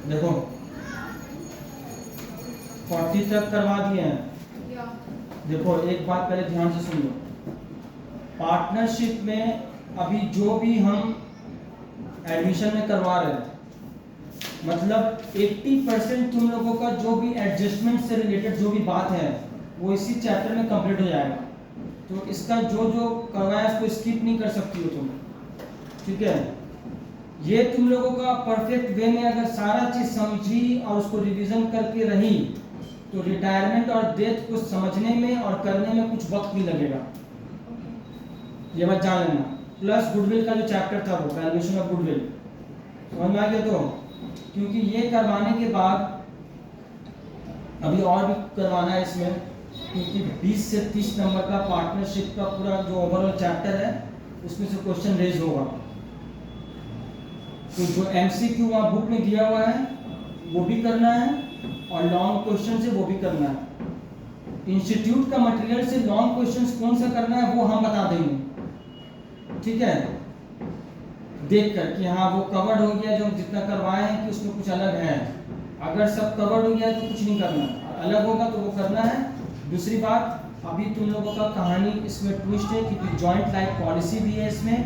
देखो 40 तक करवा दिए हैं। देखो एक बात पहले ध्यान से सुन लो, पार्टनरशिप में अभी जो भी हम एडमिशन में करवा रहे हैं, मतलब 80% तुम लोगों का जो भी एडजस्टमेंट से रिलेटेड जो भी बात है वो इसी चैप्टर में कंप्लीट हो जाएगा। तो इसका जो जो करवाया उसको स्किप नहीं कर सकती हो तुम, ठीक है। ये तुम लोगों का परफेक्ट वे में अगर सारा चीज समझी और उसको रिवीजन करके रही तो रिटायरमेंट और डेथ को समझने में और करने में कुछ वक्त भी लगेगा, ये बात जान लेना। प्लस गुडविल का जो चैप्टर था वो वैल्यूएशन ऑफ गुडविल, समझ में आ गया। तो क्योंकि ये करवाने के बाद अभी और भी करवाना है इसमें, क्योंकि 20 से 30 नंबर का पार्टनरशिप का पूरा जो ओवरऑल चैप्टर है उसमें से क्वेश्चन रेज होगा। तो जो एमसीक्यू वहाँ बुक में दिया हुआ है वो भी करना है और लॉन्ग क्वेश्चन से वो भी करना है। इंस्टीट्यूट का मटेरियल से लॉन्ग क्वेश्चंस कौन सा करना है वो हम बता देंगे, ठीक है। देख कर कि हाँ वो कवर्ड हो गया जो जितना करवाए हैं कि उसमें कुछ अलग है। अगर सब कवर्ड हो गया तो कुछ नहीं करना, अलग होगा तो वो करना है। दूसरी बात, अभी तुम लोगों का कहानी इसमें ट्विस्ट है क्योंकि जॉइंट लाइफ पॉलिसी भी है इसमें,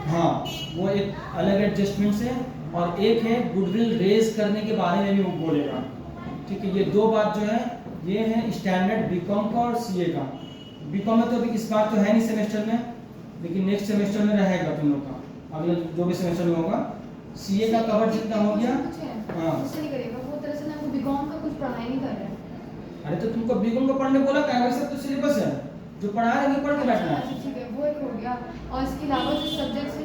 हाँ वो एक अलग एडजस्टमेंट से, और एक है गुडविल रेज करने के बारे में भी वो बोलेगा, ठीक है। ये दो बात जो है ये है स्टैंडर्ड बीकॉम का और सीए का। बीकॉम में तो अभी इस बार तो है नहीं सेमेस्टर में, लेकिन नेक्स्ट सेमेस्टर में रहेगा तुम लोग का, अगले जो भी सेमेस्टर में होगा। सीए का कवर जितना हो गया, हाँ नहीं करेगा वो तरह से ना, वो बीकॉम का कुछ पढ़ाई नहीं कर रहा है। अरे तो तुमको बीकॉम का पढ़ने बोला क्या, वैसे तो सिलेबस है जो पढ़ा रहे हैं पढ़ के बैठना है। ठीक है वो एक हो गया, और इसके अलावा जो सब्जेक्ट्स है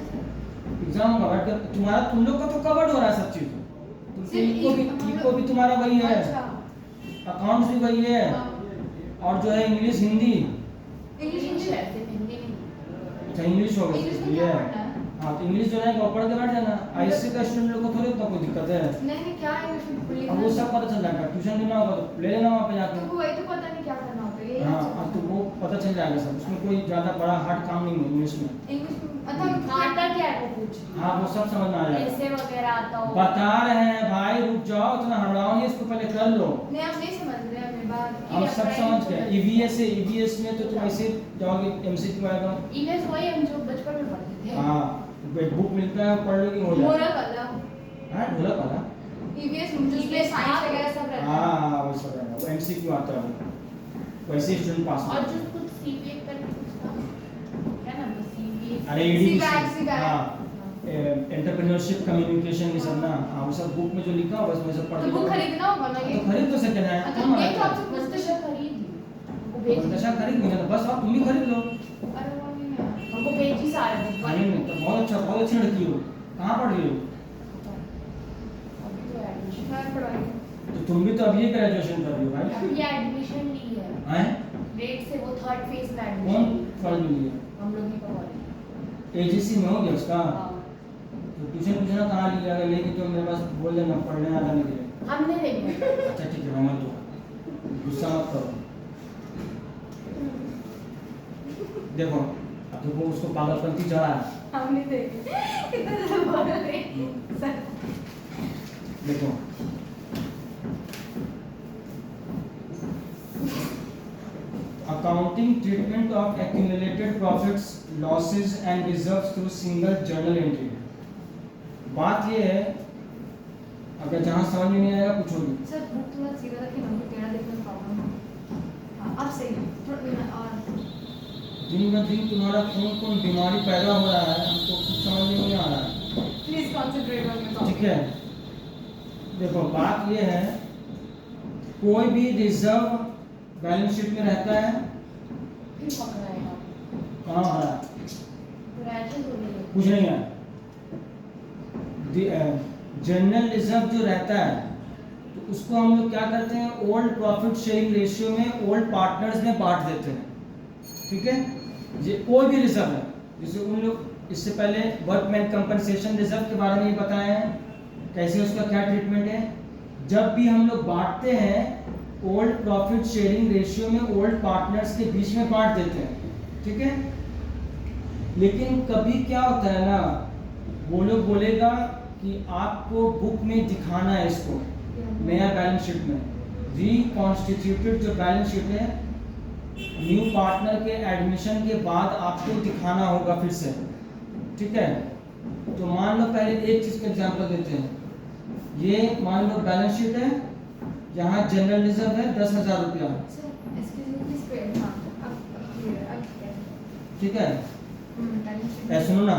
एग्जाम का बैठ कर तुम्हारा तुम लोग का तो कवर्ड हो रहा है सब चीज। इको भी तुम्हारा वही है, अकाउंट्स भी वही है, और जो है इंग्लिश हिंदी, अच्छा इंग्लिश हो गया, हाँ तो इंग्लिश जो है वो पढ़ के बैठ जाना। आईएससी का स्टूडेंट लोग को थोड़ी उतना कोई दिक्कत है, नहीं क्या है अब वो सब पता चल जाएगा। ट्यूशन लेना होगा तो ले लेना वहाँ पे जाकर, तो वही तो पता नहीं क्या करना होता है। हाँ अब तो वो पता चल जाएगा सब, उसमें कोई ज्यादा बड़ा हार्ड काम नहीं है इंग्लिश में। आता क्या है वो कुछ, हाँ वो सब समझ में आ जाएगा, ऐसे वगैरह आता हो। बता रहे हैं भाई, रुक जाओ, इतना हड़बड़ाओ नहीं, इसको पहले कर लो। नहीं आप नहीं समझ रहे हैं मेरी बात। हम सब समझ गए। ईवीएस है, ईवीएस में तो तुम ऐसे जाओगे एमसीक्यू आएगा। ईवीएस वही हम जो बचपन में पढ़ते थे। हाँ बुक मिलता है पढ़ लोगे हो जाएगा। ढोलक वाला, हाँ ढोलक वाला, ईवीएस जिसमें साइंस वगैरह सब रहता है। हाँ वो सब रहेगा, वो एमसीक्यू आता है वो, वैसे स्टूडेंट पास और होता जो है। कुछ सीपीए करके कुछ था, क्या नाम था सीपीए? अरे ईडीसी, सीबैक। हाँ एंटरप्रेन्योरशिप कम्युनिकेशन ये सब ना, हाँ वो सब बुक में जो लिखा होगा उसमें सब पढ़ तो बुक खरीदना होगा ना ये। तो खरीद तो सकते हैं। अच्छा ये तो आपसे पुस्तक खरीद हमको भेज दो। दशा खरीद लेना, बस आप तुम ही खरीद लो। अरे वो नहीं है, हमको भेज ही सारे बुक। अरे नहीं तो बहुत अच्छा, बहुत अच्छी लड़की हो, कहाँ पढ़ रही हो? अभी तो एडमिशन मैं पढ़ाई, तो तुम भी तो अभी ग्रेजुएशन कर रही हो भाई। अभी एडमिशन ली है हैं? रेट से, वो थर्ड फेज में कौन एडमिशन पढ़ रही है? हम लोग ही पढ़ा। एजीसी में हो गया उसका? हां तो ट्यूशन पूछना कहाँ लिया, अगर लेगी तो मेरे पास बोल देना पढ़ने आ जाने के लिए। हमने ले लिया। अच्छा ठीक है, मत दो, गुस्सा मत करो। देखो अब देखो उसको पागलपंती चढ़ा है। हमने देखे कितना ज्यादा बोल रहे सर। देखो accounting treatment of accumulated profits losses and reserves through single journal entry. बात ये है, अगर जहाँ समझ में नहीं आएगा पूछोगे। सर बुक थोड़ा सीधा रखिए, हमको टेढ़ा देखने में प्रॉब्लम है। हां अब सही है थोड़ा। और दिन ब दिन तुम्हारा कौन कौन बीमारी पैदा हो रहा है हमको कुछ समझ में नहीं आ रहा है। प्लीज कंसंट्रेट ऑन योर ठीक है, देखो बात ये है, कोई भी रिजर्व बैलेंस शीट में रहता है, फिर पकड़ाएगा कहाँ आ रहा है रैचेस हो गए कुछ नहीं है। जनरल रिजर्व जो रहता है तो उसको हम लोग क्या करते हैं, ओल्ड प्रॉफिट शेयरिंग रेशियो में ओल्ड पार्टनर्स में बांट देते हैं, ठीक है। ये कोई भी रिजर्व है, जैसे उन लोग इससे पहले वर्कमैन कंपनसेशन रिजर्व के बारे में ही बताया है, कैसे उसका क्या ट्रीटमेंट है। जब भी हम लोग बांटते हैं ओल्ड प्रॉफिट शेयरिंग रेशियो में ओल्ड पार्टनर्स के बीच में बांट देते हैं, ठीक है। लेकिन कभी क्या होता है ना, वो लोग बोलेगा कि आपको बुक में दिखाना है इसको नया बैलेंस शीट में रिकॉन्स्टिट्यूटेड जो बैलेंस शीट है न्यू पार्टनर के एडमिशन के बाद आपको दिखाना होगा फिर से, ठीक है। तो मान लो पहले एक चीज का एग्जांपल देते हैं। ये मान लो बैलेंस शीट है, यहाँ जनरल रिजर्व है 10,000 रुपया, ठीक है। सुनो ना,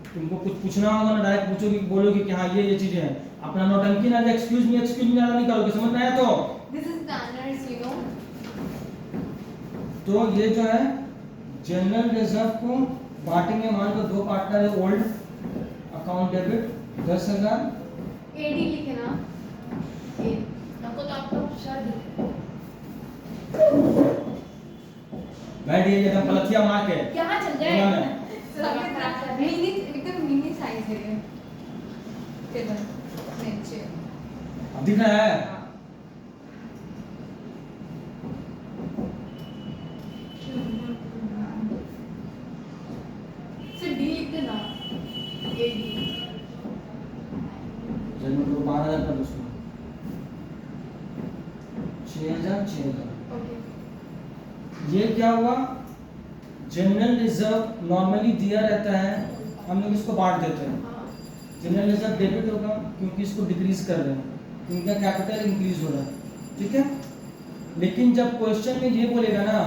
तुमको कुछ पूछना होगा ना डायरेक्ट पूछोगे, बोलोगे कि हाँ ये चीजें हैं, अपना नौटंकी ना एक्सक्यूज मी ज्यादा निकालोगे, समझ में आया? तो ये जो है जनरल रिजर्व को बांटेंगे, मान लो दो पार्टनर है, ओल्ड अकाउंट डेबिट 10,000 एडी लिखे ना, आपको तो आपका शर्ट बैठ ये एकदम पलथिया मार के क्या चल रहा है? मिनी एकदम मिनी साइज है ये टेबल नीचे अब दिख रहा है। सिर्फ डी लिखते ना, एडी जनरल को 12,000 का उसमें 6,000 ओके। ये क्या हुआ, जनरल रिजर्व नॉर्मली दिया रहता है, हम लोग इसको बांट देते हैं। जनरल रिजर्व डेबिट होगा क्योंकि इसको डिक्रीज कर रहे हैं, इनका कैपिटल इंक्रीज हो रहा है, ठीक है। लेकिन जब क्वेश्चन में ये बोलेगा ना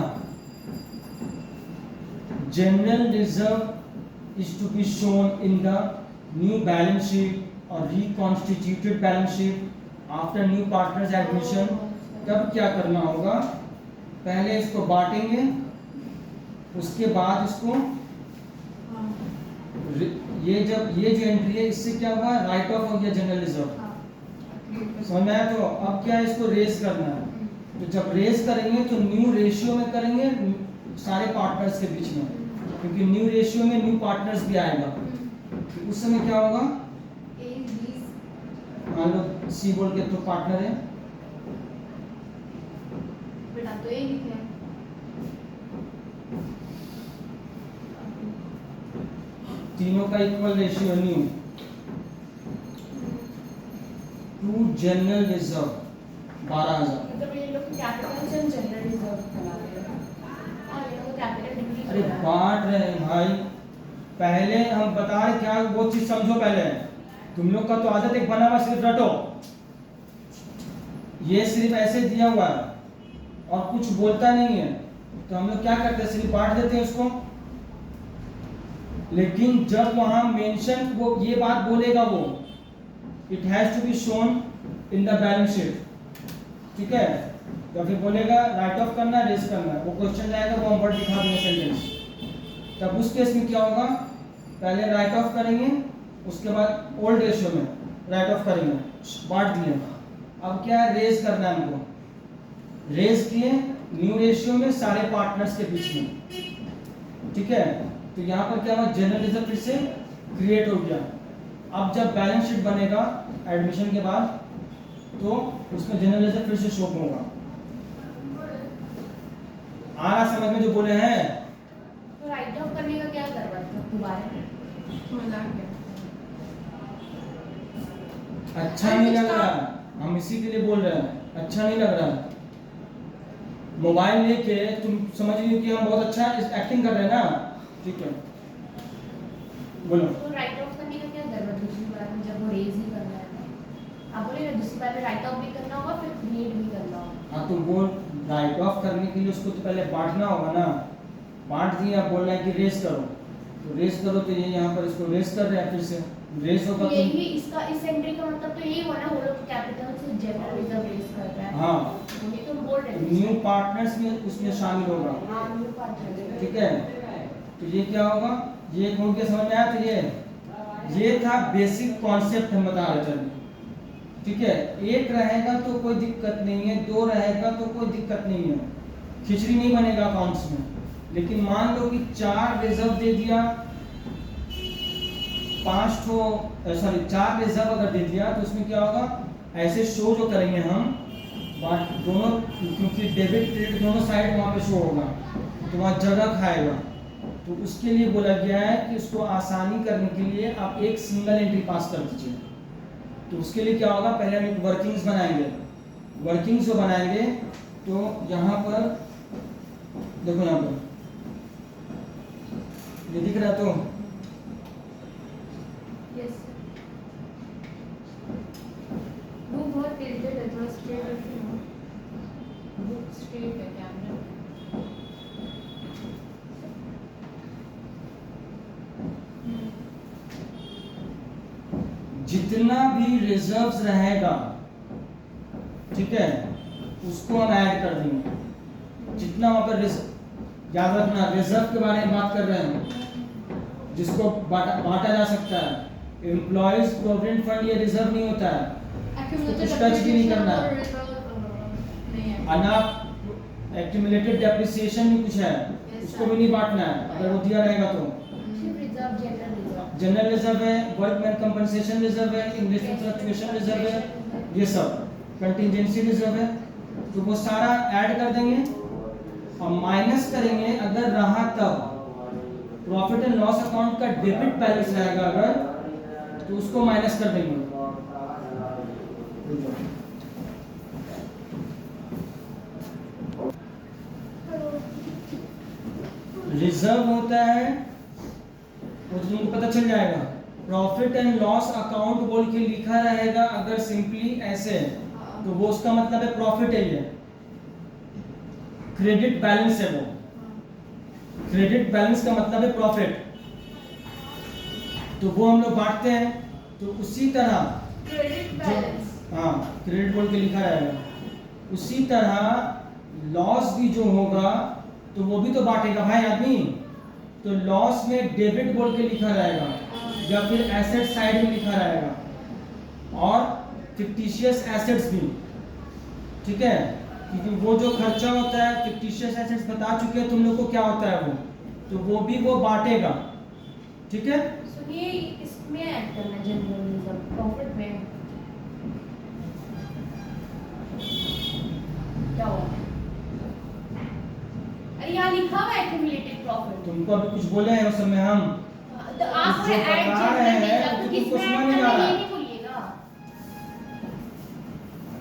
general reserve is to be shown in the new balance sheet और reconstituted balance sheet after new partners admission, तब क्या करना होगा, पहले इसको बांटेंगे, उसके बाद इसको ये जब ये जो एंट्री है इससे क्या हुआ, राइट ऑफ हो गया जनरल रिजर्व, समझ में आया? तो अब क्या है, इसको रेज करना है। तो जब रेज करेंगे तो न्यू रेशियो में करेंगे सारे पार्टनर्स के बीच में, क्योंकि न्यू रेशियो में न्यू पार्टनर्स भी आएगा। तो उस समय क्या होगा, मान लो सी बोल के तो पार्टनर है, बेटा तो ये लिखे हैं तीनों का equal ratio new to general reserve 12,000। मतलब ये लोग कैपिटल से जनरल रिजर्व बना रहे हैं और ये लोग कैपिटल डिक्रीज अरे बांट रहे हैं भाई, पहले हम बता रहे क्या, वो चीज समझो पहले। तुम लोग का तो आदत एक बना हुआ सिर्फ रटो, ये सिर्फ ऐसे दिया हुआ है और कुछ बोलता नहीं है, तो हम लोग क्या करते हैं, सिर्फ बांट देते हैं उसको। लेकिन जब वहां मेंशन वो ये बात बोलेगा, वो it has to be shown in the balance sheet, ठीक है, तो फिर बोलेगा राइट ऑफ करना, रेज करना, वो क्वेश्चन जाएगा, वो हम वर्ड दिखा देंगे सेंटेंस। तब उस केस में क्या होगा, पहले राइट ऑफ करेंगे, उसके बाद ओल्ड रेशियो में राइट ऑफ करेंगे, बांट दिए। अब क्या है, रेज करना है हमको, रेज किए न्यू रेशियो में सारे पार्टनर्स के बीच में, ठीक है। तो यहाँ पर क्या हुआ, जनरल रिजर्व फिर से क्रिएट हो गया। अब जब बैलेंस शीट बनेगा एडमिशन के बाद, तो उसमें जनरल रिजर्व फिर से शो होगा। आ रहा समझ में जो बोले हैं? तो राइट ऑफ करने का क्या जरूरत है दोबारा? मजाक है, अच्छा नहीं लग रहा, हम इसी के लिए बोल रहे हैं, अच्छा नहीं लग रहा। मोबाइल लेके तुम समझ रही हो कि हम बहुत अच्छा एक्टिंग कर रहे हैं ना, ठीक है, बोलो। तो राइट ऑफ करने का क्या जरूरत है दूसरी बार में, जब वो रेज ही करना है? आप बोले ना दूसरी बार में राइट ऑफ भी करना होगा, फिर क्रिएट भी करना होगा। हाँ, तो वो राइट ऑफ करने के लिए उसको तो पहले बांटना होगा ना, बांट दिया, बोल रहा है कि रेस करो, तो रेस करो, तो ये यहाँ पर इसको रेस कर रहे हैं, फिर से रेस होगा। तो यही इसका इस एंट्री का मतलब तो यही हुआ ना, वो लोग कैपिटल से जनरल रिजर्व रेस कर रहा है। हाँ, ये तो बोल रहे थे न्यू पार्टनर्स में उसमें शामिल होगा, हाँ न्यू पार्टनर, ठीक है। तो ये क्या होगा, ये खोल के समझ में आया? तो ये था बेसिक कॉन्सेप्ट हम बता रहे थे, ठीक है। एक रहेगा तो कोई दिक्कत नहीं है, दो रहेगा तो कोई दिक्कत नहीं है, खिचड़ी नहीं बनेगा अकाउंट्स में। लेकिन मान लो कि 4 रिजर्व दे दिया, 4 रिजर्व अगर दे दिया, तो उसमें क्या होगा, ऐसे शो जो करेंगे हम दोनों, क्योंकि डेबिट क्रेडिट दोनों साइड वहाँ पे शो होगा, तो वहाँ जगह खाएगा। तो उसके लिए बोला गया है कि उसको आसानी करने के लिए आप एक सिंगल एंट्री पास कर दीजिए। तो उसके लिए क्या होगा, पहले हम एक वर्किंग्स बनाएंगे। वर्किंग्स जो बनाएंगे तो यहाँ पर देखो, यहाँ पर ये दिख रहा है तो यस वो बहुत टिल्टेड है, थोड़ा स्ट्रेट रखिए ना, वो स्ट्रेट है कैमरा। जितना भी रिजर्व्स रहेगा, ठीक है, उसको हम ऐड कर देंगे। जितना वहां पर याद रखना, रिजर्व के बारे में बात कर रहे हैं, जिसको बांटा जा सकता है। एम्प्लॉयज प्रोविडेंट फंड ये रिजर्व नहीं होता है, कुछ टच भी नहीं करना है। अनाप एक्यूमुलेटेड डेप्रिसिएशन भी कुछ है, उसको भी नहीं बांटना है अगर वो दिया रहेगा तो। जनरल रिजर्व है, वर्कमैन कंपनसेशन रिजर्व है, इन्वेस्टमेंट फ्लक्चुएशन रिजर्व है, ये सब कंटिजेंसी रिजर्व है। तो वो सारा ऐड कर देंगे और माइनस करेंगे अगर रहा तब। प्रॉफिट एंड लॉस अकाउंट का डेबिट बैलेंस रहेगा अगर, तो उसको माइनस कर देंगे। रिजर्व होता है वो तो तुमको पता चल जाएगा, प्रॉफिट एंड लॉस अकाउंट बोल के लिखा रहेगा अगर सिंपली ऐसे, तो वो उसका मतलब है प्रॉफिट है, ये क्रेडिट बैलेंस है। वो क्रेडिट बैलेंस का मतलब है प्रॉफिट, तो वो हम लोग बांटते हैं। तो उसी तरह क्रेडिट बैलेंस, हाँ, क्रेडिट बोल के लिखा रहेगा। उसी तरह लॉस भी जो होगा तो वो भी तो बांटेगा भाई आदमी, तो लॉस में डेबिट बोल के लिखा रहेगा या फिर एसेट साइड में लिखा रहेगा, और फिक्टिशियस एसेट्स भी, ठीक है, क्योंकि वो जो खर्चा होता है फिक्टिशियस एसेट्स बता चुके हैं तुम लोग को क्या होता है वो, तो वो भी वो बांटेगा, ठीक है। सुनिए इसमें ऐड करना जनरल रिजर्व प्रॉफिट में क्या होगा? अरे यहाँ लिखा हुआ है एक्यूमुलेटेड प्रॉफिट। तुमको अभी कुछ बोले हैं उस समय हम, तो आप जो ऐड बता रहे जनरल हैं, रिजर्व तो किसमें तुमको समझ ऐड नहीं करना आ है रहा। ये नहीं बोलिएगा।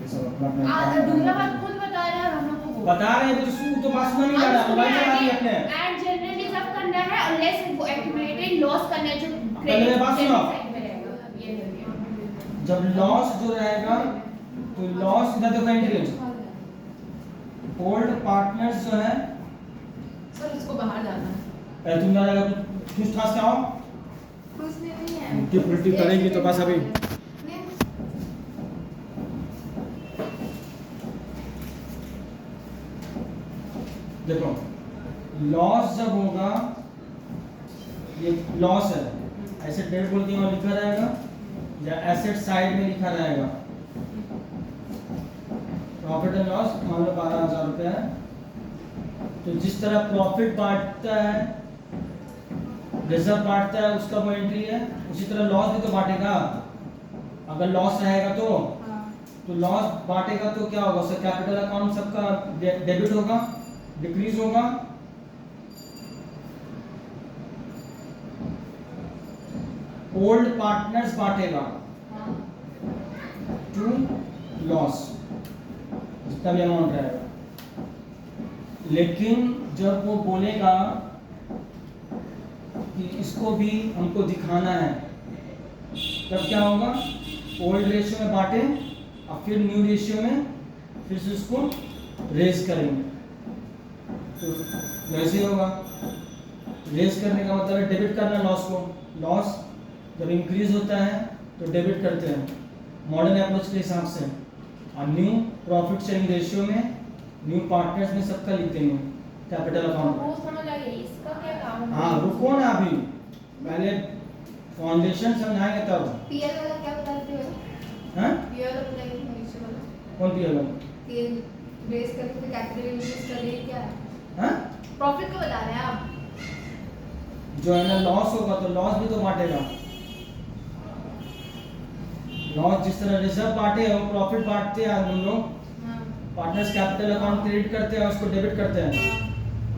ये सब अपना अपना काम दूसरा करना बात है। खुद बता रहे हैं और हम लोग को बता रहे हैं तो बात समझ नहीं आ रहा, मोबाइल चला रही है अपने। ऐड जनरल रिजर्व करना है और लेस वो एक्यूमुलेटेड लॉस करना है जो पहले मेरी बात सुनो। साइड में रहेगा। ये हो गया। जब लॉस जो रहेगा तो लॉस इधर देखो एंट्री, ओल्ड पार्टनर्स जो है, सर उसको बाहर जाना है। पहले तुम जाएगा कुछ ठास के आओ, कुछ नहीं है। उल्टी पुल्टी करेगी तो बस अभी। देखो लॉस जब होगा, ये लॉस है, ऐसे डेट बोल के वहां लिखा रहेगा या एसेट साइड में लिखा रहेगा। प्रॉफिट एंड लॉस मान लो 12,000 रुपया है, तो जिस तरह प्रॉफिट बांटता है, रिजर्व बांटता है, उसका वो एंट्री है, उसी तरह लॉस भी तो बांटेगा। अगर लॉस रहेगा तो लॉस बांटेगा तो क्या होगा, उसका कैपिटल अकाउंट सबका डेबिट होगा, डिक्रीज होगा। ओल्ड पार्टनर्स बांटेगा टू लॉस, जितना भी अमाउंट रहेगा। लेकिन जब वो बोलेगा कि इसको भी हमको दिखाना है, तब क्या होगा, ओल्ड रेशियो में बांटे और फिर न्यू रेशियो में फिर से उसको रेज करेंगे, तो वैसे होगा। रेज करने का मतलब है डेबिट करना लॉस को। लॉस जब इंक्रीज होता है तो डेबिट करते हैं मॉडर्न अप्रोच के हिसाब से, और न्यू प्रॉफिट शेयरिंग रेशियो में न्यू पार्टनर्स में सबका लिख देंगे कैपिटल अकाउंट। वो समझ आ गया, इसका क्या काम है? हाँ रुको ना, अभी पहले फाउंडेशन समझाएंगे तब। पीएल वाला क्या बताते हो? हैं? पीएल वाला बताइए, भविष्य वाला। कौन पी होगा? पीएल रेस करके तो कैपिटल इन्वेस्ट कर रही है क्या? हैं? प्रॉफिट को बता रहे हैं आप? जो है ना लॉस होगा तो लॉस भी तो बांटेगा। लॉस जिस तरह रिजर्व बांटे हैं, वो प्रॉफिट बांटते हैं हम लोग, पार्टनर्स कैपिटल अकाउंट क्रेडिट करते हैं और उसको डेबिट करते हैं।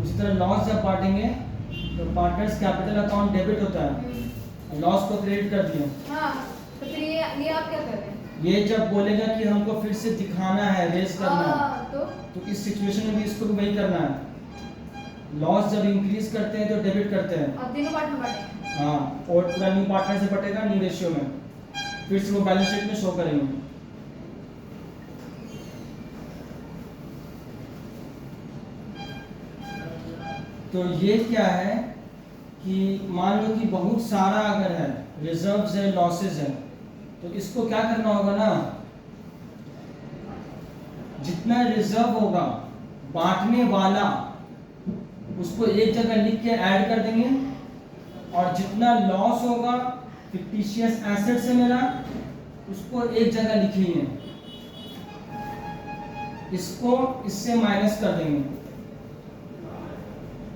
उसी तरह लॉस जब बांटेंगे तो पार्टनर्स कैपिटल अकाउंट डेबिट होता है, लॉस को क्रेडिट कर दिए। हाँ, तो फिर ये आप क्या कर रहे हैं? ये जब बोलेगा कि हमको फिर से दिखाना है, रेस करना है, तो तो इस सिचुएशन में भी इसको भी वही करना है। लॉस जब इंक्रीज करते हैं तो डेबिट करते हैं, और तीनों पार्ट में बांटेंगे। हाँ, और पूरा न्यू पार्टनर से बटेगा न्यू रेशियो में, फिर से वो बैलेंस शीट में शो करेंगे। तो ये क्या है कि मान लो कि बहुत सारा अगर है, रिजर्व्स है, लॉसेस है, तो इसको क्या करना होगा ना, जितना रिजर्व होगा बांटने वाला उसको एक जगह लिख के ऐड कर देंगे, और जितना लॉस होगा फिक्टिशियस एसेट से मेरा उसको एक जगह लिखेंगे, इसको इससे माइनस कर देंगे,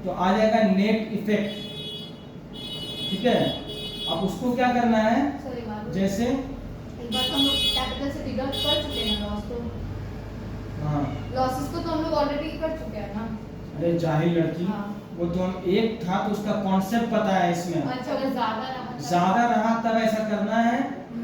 तो आ जाएगा नेट इफेक्ट। ठीक है, अब उसको क्या करना है, सॉरी मालूम, जैसे एक बार तो हम लोग कैपिटल से डिडक्ट कर चुके हैं लॉस को, हाँ, लॉसेस को तो हम लोग ऑलरेडी कर चुके हैं ना। अरे जाहिल लड़की, हाँ। वो तो हम एक था तो उसका कॉन्सेप्ट पता है इसमें, अच्छा, अगर ज्यादा रहा तब- ज्यादा रहा तब ऐसा करना है,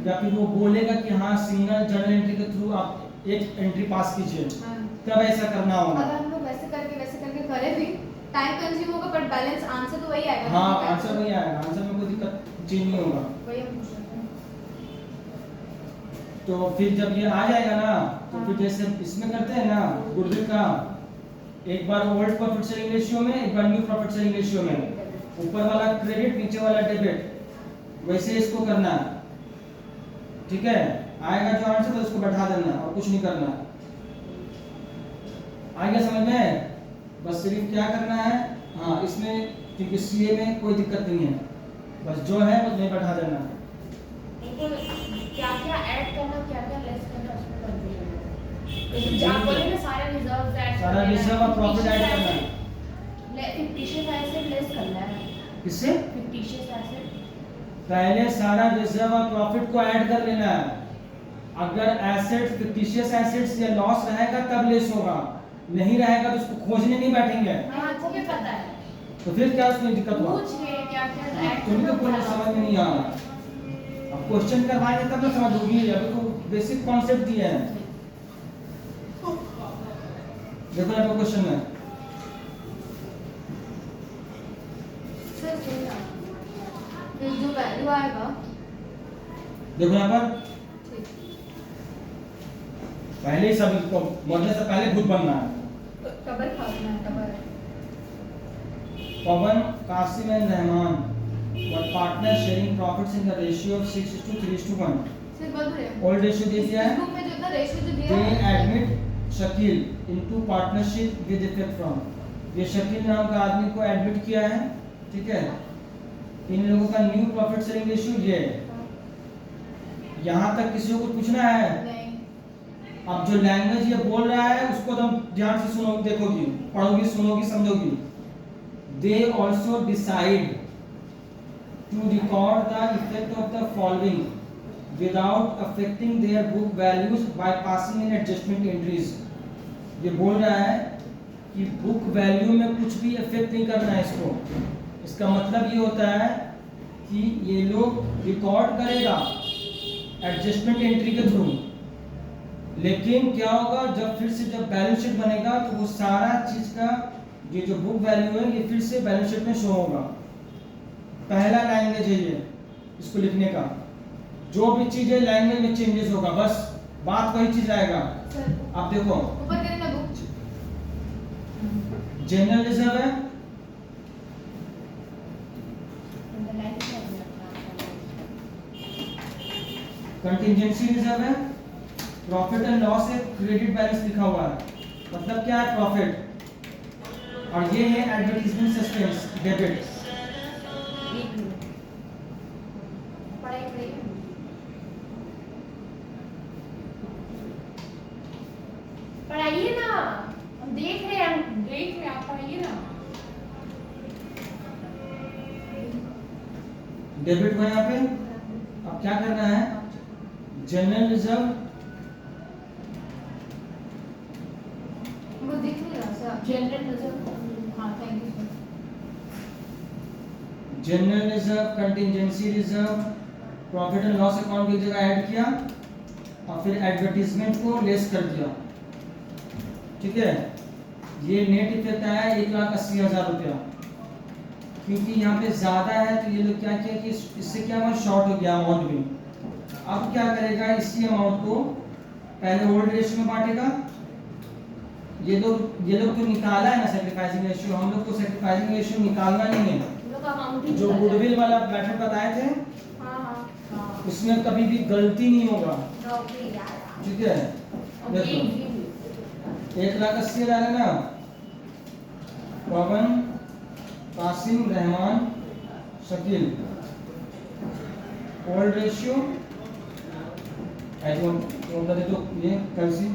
या फिर वो बोलेगा कि हाँ सिंगल जर्नल एंट्री के थ्रू आप एक एंट्री पास कीजिए, हाँ। तब ऐसा करना होगा। अगर हम लोग वैसे करके करें भी टाइम कंज्यूम होगा, बट बैलेंस आंसर तो वही आएगा। हाँ, आंसर वही आएगा, आंसर में कोई दिक्कत चेंज नहीं होगा। वही हम पूछ रहे हैं। तो फिर जब ये आ जाएगा ना, तो हाँ। फिर जैसे इसमें करते हैं ना गुडविल का, एक बार ओल्ड प्रॉफिट शेयरिंग रेशियो में, एक बार न्यू प्रॉफिट शेयरिंग रेशियो में, ऊपर वाला क्रेडिट नीचे वाला डेबिट, वैसे इसको करना है। ठीक है, आएगा जो आंसर तो उसको बैठा देना और कुछ नहीं करना। आ गया समझ में? बस सिर्फ क्या करना है, हाँ इसमें क्योंकि सीए में कोई दिक्कत नहीं है, बस जो है बस नहीं बैठा देना। क्या क्या ऐड करना, क्या क्या लेस करना, उसमें कंफ्यूजन है। आप बोले ना सारा रिजर्व्स ऐड, सारा रिजर्व और प्रॉफिट ऐड करना है। फिक्टिशियस एसेट लेस करना है। किससे? फिक्टिशियस एसेट पहले सारा रिजर्व और प्रॉफिट को ऐड कर लेना है। अगर एसेट फिक्टिशियस एसेट्स या लॉस रहेगा तब लेस होगा, नहीं रहेगा तो उसको खोजने नहीं बैठेंगे। हमको भी पता है, तो फिर क्या उसमें दिक्कत हुआ? पूछ रहे क्या क्या ऐड तुमको पूरा समझ में नहीं आ रहा, अब क्वेश्चन करवाएंगे तब ना समझ होगी, अभी तो बेसिक कॉन्सेप्ट दिए हैं। देखो यहाँ पे क्वेश्चन में सर सुनिए, फिर जो वैल्यू आएगा, देखो यहाँ पर ठीक, पहले ही सब इसको बोलने से पहले खुद बनना है। कबर खाना है, कबर Pawan, Qasim and Rahman were partner sharing profits in the ratio of 6:3:1। सिर्फ बोल रहे हैं ओल्ड रेशियो दे दिया है। बुक में जो इतना रेशियो जो दिया दे है, admit Shakeel into partnership with effect from, ये शकील नाम का आदमी को एडमिट किया है। ठीक है, इन लोगों का न्यू प्रॉफिट शेयरिंग रेशियो ये है। यहाँ तक किसी को कुछ पूछना है? नहीं, अब जो लैंग्वेज ये बोल रहा है उसको तुम ध्यान से सुनोगी, देखोगी, पढ़ोगी, सुनोगी, समझोगी। They also decide to record the effect of the following without affecting their book values by passing in adjustment entries। ये बोल रहा है कि बुक वैल्यू में कुछ भी इफेक्ट नहीं करना है इसको। इसका मतलब ये होता है कि ये लोग रिकॉर्ड करेगा एडजस्टमेंट एंट्री के थ्रू, लेकिन क्या होगा जब फिर से जब बैलेंस शीट बनेगा तो वो सारा चीज का ये जो बुक वैल्यू है ये फिर से बैलेंस शीट में शो होगा। पहला लैंग्वेज है ये इसको लिखने का, जो भी चीज है लैंग्वेज में चेंजेस होगा, बस बात वही चीज आएगा। सर आप देखो ऊपर करें ना बुक, जनरल रिजर्व है, कंटिजेंसी रिजर्व है, प्रॉफिट एंड लॉस है, क्रेडिट बैलेंस लिखा हुआ है। मतलब क्या है प्रॉफिट, और ये है एडवर्टाइजमेंट सस्पेंस डेबिट। पढ़ाइए ना, हम देख रहे हैं, आप पढ़ाइए ना। डेबिट को यहाँ पे अब क्या करना है, जनरल रिजर्व, वो दिख नहीं रहा सर, जनरल रिजर्व, हाँ thank you sir. General reserve, contingency reserve, profit and loss account की जगह ऐड किया, और फिर एडवर्टीजमेंट को लेस कर दिया, ठीक है। ये नेट इफेक्ट आया 1,80,000 रुपया, क्योंकि यहाँ पे ज़्यादा है तो ये लोग क्या किया कि इससे क्या हुआ, शॉर्ट हो गया अमाउंट भी। अब क्या करेगा, इसी अमाउंट को पहले ओल्ड रेशियो में बांटेगा। ये लोग तो निकाला है ना सैक्रिफाइसिंग रेशियो, हम लोग को सैक्रिफाइसिंग रेशियो निकालना नहीं है। लोग अमाउंट ही जो निकाल गुडविल वाला मेथड बताए थे हाँ हाँ उसमें कभी भी गलती नहीं होगा, ओके यार ठीक है। ओके देखो 1,80,000 है ना, पवन, कासिम, रहमान, शकील, ओल्ड रेशियो तो ये कैसी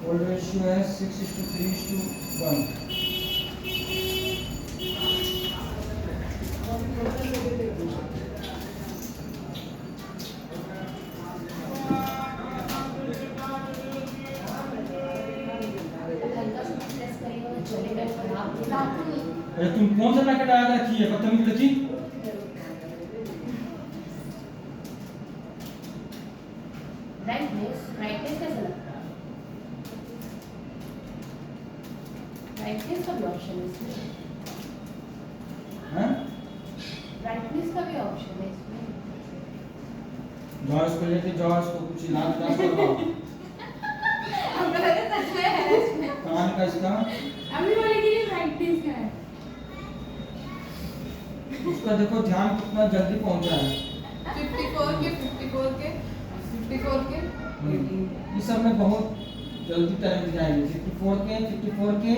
ओल्ड रेशियो है 6:3:1। अरे तुम कौन सा पैकेट आया रखी है, बदतमीज लड़की। ब्राइटनेस कैसा लगता है? ब्राइटनेस का भी ऑप्शन है इसमें, हैं ब्राइटनेस का भी ऑप्शन है इसमें। जाओ इसको लेके जाओ, इसको कुछ इलाज करवाओ। हमको लगा सच में है इसमें। कान का इसका अभी बोले कि ये ब्राइटनेस का है। उसका देखो ध्यान कितना जल्दी पहुंचा है। 54 के ये सब में बहुत जल्दी टैलेंट दिखाएंगे। 54 के 18 के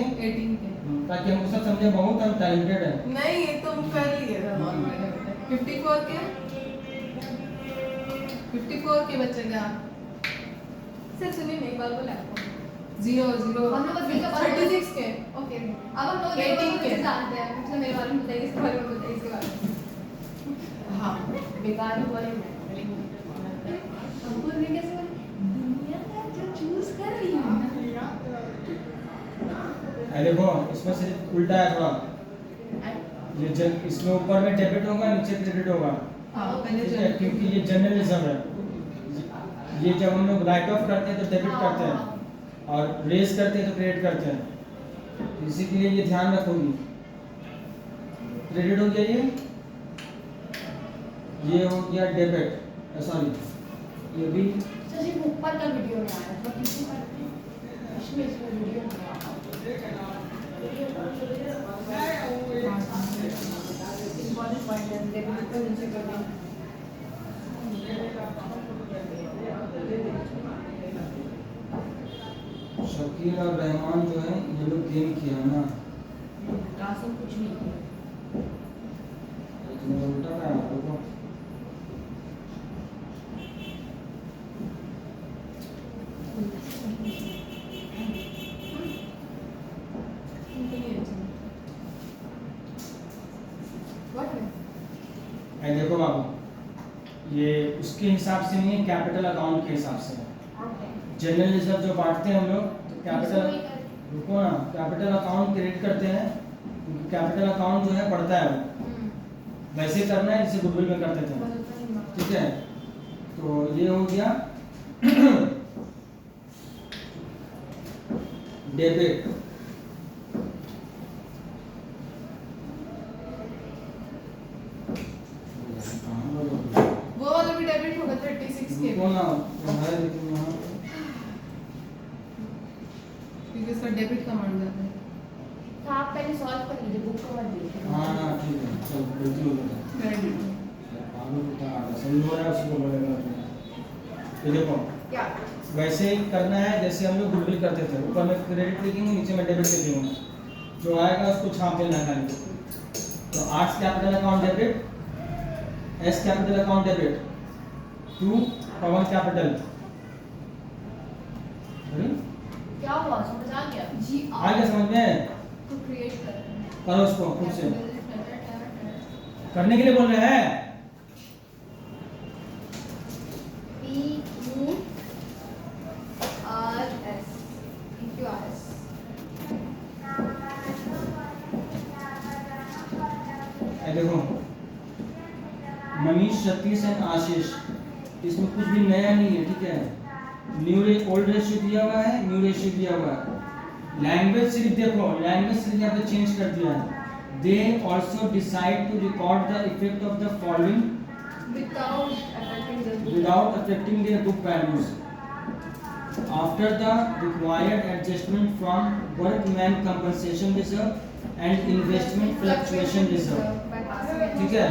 ताकि हमको सब समझे बहुत हम टैलेंटेड है। नहीं, ये तुम कर लिए थे नॉर्मल। 54 के बचेगा। सर सुनिए, मैं एक बार बोला आपको 0 हम लोग बस 36 के ओके अब हम लोग 18 के जानते हैं, मतलब मेरे बारे में बताइए, इसके बारे में बताइए, इसके बारे में। हाँ बेकार ही बोले हमको ये कैसे बोले? दुनिया का जो चूज कर रही है अरे देखो इसमें सिर्फ उल्टा है थोड़ा, ये इसमें ऊपर में डेबिट होगा, नीचे क्रेडिट होगा, हाँ पहले ठीक है, क्योंकि ये जर्नलिज्म है। ये जब हम लोग राइट ऑफ करते हैं तो डेबिट करते हैं और रेज करते हैं तो क्रेडिट करते हैं, इसी के लिए ये ध्यान रखोगी। क्रेडिट हो गया, ये हो गया डेबिट, सॉरी ये भी सर जी ऊपर का वीडियो में आया तो पीछे का इसमें वीडियो में आया इंपॉर्टेंट पॉइंट है, डेबिट को नीचे कर दें। शकील और रहमान जो है ये लोग गेम किया ना, कासिम कुछ नहीं किया। तुम्हें उल्टा ना देखो। देखो बाबू, ये उसके हिसाब से नहीं है, कैपिटल अकाउंट के हिसाब से है। जनरल रिजर्व जो बांटते हैं हम लोग तो कैपिटल, रुको ना, कैपिटल अकाउंट क्रेडिट करते हैं क्योंकि कैपिटल अकाउंट जो है बढ़ता है वो वैसे करना है जैसे गुडविल में करते थे, ठीक है। तो ये हो गया डेबिट, वो वाला भी डेबिट होगा 36 के, रुको ना है लेकिन यहाँ क्योंकि इसका डेबिट का मान जाता है। तो आप पहले सॉल्व कर लीजिए, बुक को मत देखिए। हाँ हाँ ठीक है, चल गलती हो गई, क्रेडिट आगे बता सही हो रहा है उसको बोलेगा। ये देखो क्या वैसे ही करना है जैसे हम लोग गुडविल करते थे, ऊपर में क्रेडिट लिखेंगे नीचे में डेबिट लिखेंगे, जो आएगा उसको छाप देना है। तो आर्ट्स कैपिटल अकाउंट डेबिट, एस capital account debit to Pawan capital. क्या हुआ, समझ आ गया? जी आ गया समझ में? तो क्रिएट कर रहे हैं। करो उसको खुद से, करने के लिए बोल रहे हैं। देखो मनीष, सतीश एंड आशीष। इसमें कुछ भी नया नहीं है, ठीक है। ओल्ड रेशियो दिया हुआ है, न्यू रेशियो दिया हुआ है। लैंग्वेज सिर्फ देखो, लैंग्वेज सिर्फ यहाँ पे चेंज कर दिया है। They also decide to record the effect of the following without affecting their book values. After the required adjustment from workman compensation reserve and investment fluctuation reserve, ठीक है।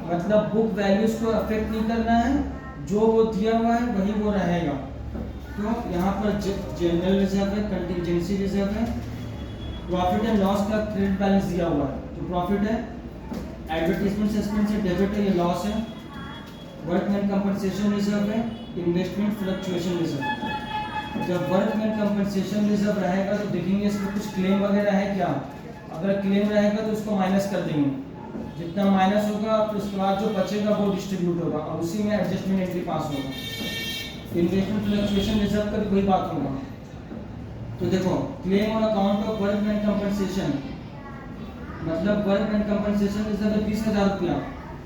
मतलब बुक वैल्यूज को अफेक्ट नहीं करना है, जो वो दिया हुआ है वही वो रहेगा। तो यहाँ पर जनरल रिजर्व है, कंटिजेंसी रिजर्व है, प्रॉफिट एंड लॉस का क्रेडिट बैलेंस दिया हुआ है, जो प्रॉफिट है, एडवर्टीजमेंट सस्पेंस से डेबिट है, ये लॉस है, वर्कमैन कंपनसेशन रिजर्व है, इन्वेस्टमेंट फ्लक्चुएशन रिजर्व। जब वर्कमैन कंपनसेशन रिजर्व रहेगा तो देखेंगे इसमें कुछ क्लेम वगैरह है क्या। अगर क्लेम रहेगा तो उसको माइनस कर देंगे, जितना माइनस होगा फिर उसके बाद जो बचेगा वो डिस्ट्रीब्यूट होगा और उसी में एडजस्टमेंट एंट्री पास होगा। इन्वेस्टमेंट फ्लक्चुएशन रिजर्व का भी कोई बात होगा। तो देखो, claim on account of workman compensation, मतलब वर्कमैन कंपनसेशन रिजर्व है 20,000 रुपया,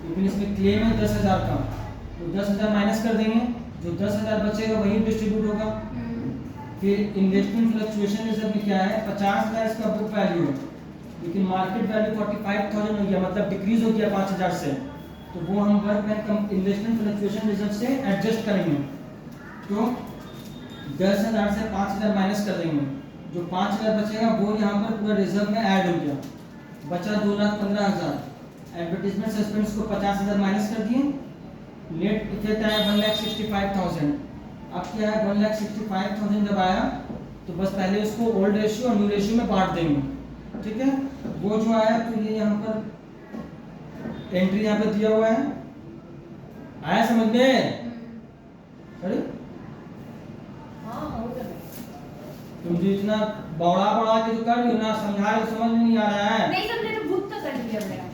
लेकिन इसमें क्लेम है 10,000 का, तो 10,000 माइनस कर देंगे, जो 10,000 बचेगा वही डिस्ट्रीब्यूट होगा। फिर इन्वेस्टमेंट फ्लक्चुएशन रिजर्व में क्या है, 50,000 इसका बुक वैल्यू है, लेकिन मार्केट वैल्यू 45,000 हो गया, मतलब डिक्रीज हो गया 5,000 से, तो वो हम वर्कमैन इन्वेस्टमेंट फ्लक्चुएशन रिजर्व से एडजस्ट करेंगे। तो 10,000 से 5,000 माइनस कर देंगे, जो 5,000 बचेगा वो यहाँ पर पूरा रिजर्व में ऐड हो गया, बचा 2,15,000। एडवर्टीजमेंट सस्पेंस को 50,000 माइनस कर दिए, नेट इफेक्ट आया 1,65,000। अब क्या है, 1,65,000 जब आया तो बस पहले उसको ओल्ड रेशियो और न्यू रेशियो में बांट देंगे, ठीक है। वो जो आया तो ये यहाँ पर एंट्री यहाँ पे दिया हुआ है, आया समझ में? अरे तुम जो इतना बौड़ा के जो कर रही हो ना, समझा रहे हो, समझ में नहीं आ रहा है। नहीं समझे तो बुक तो कर लिया मेरा।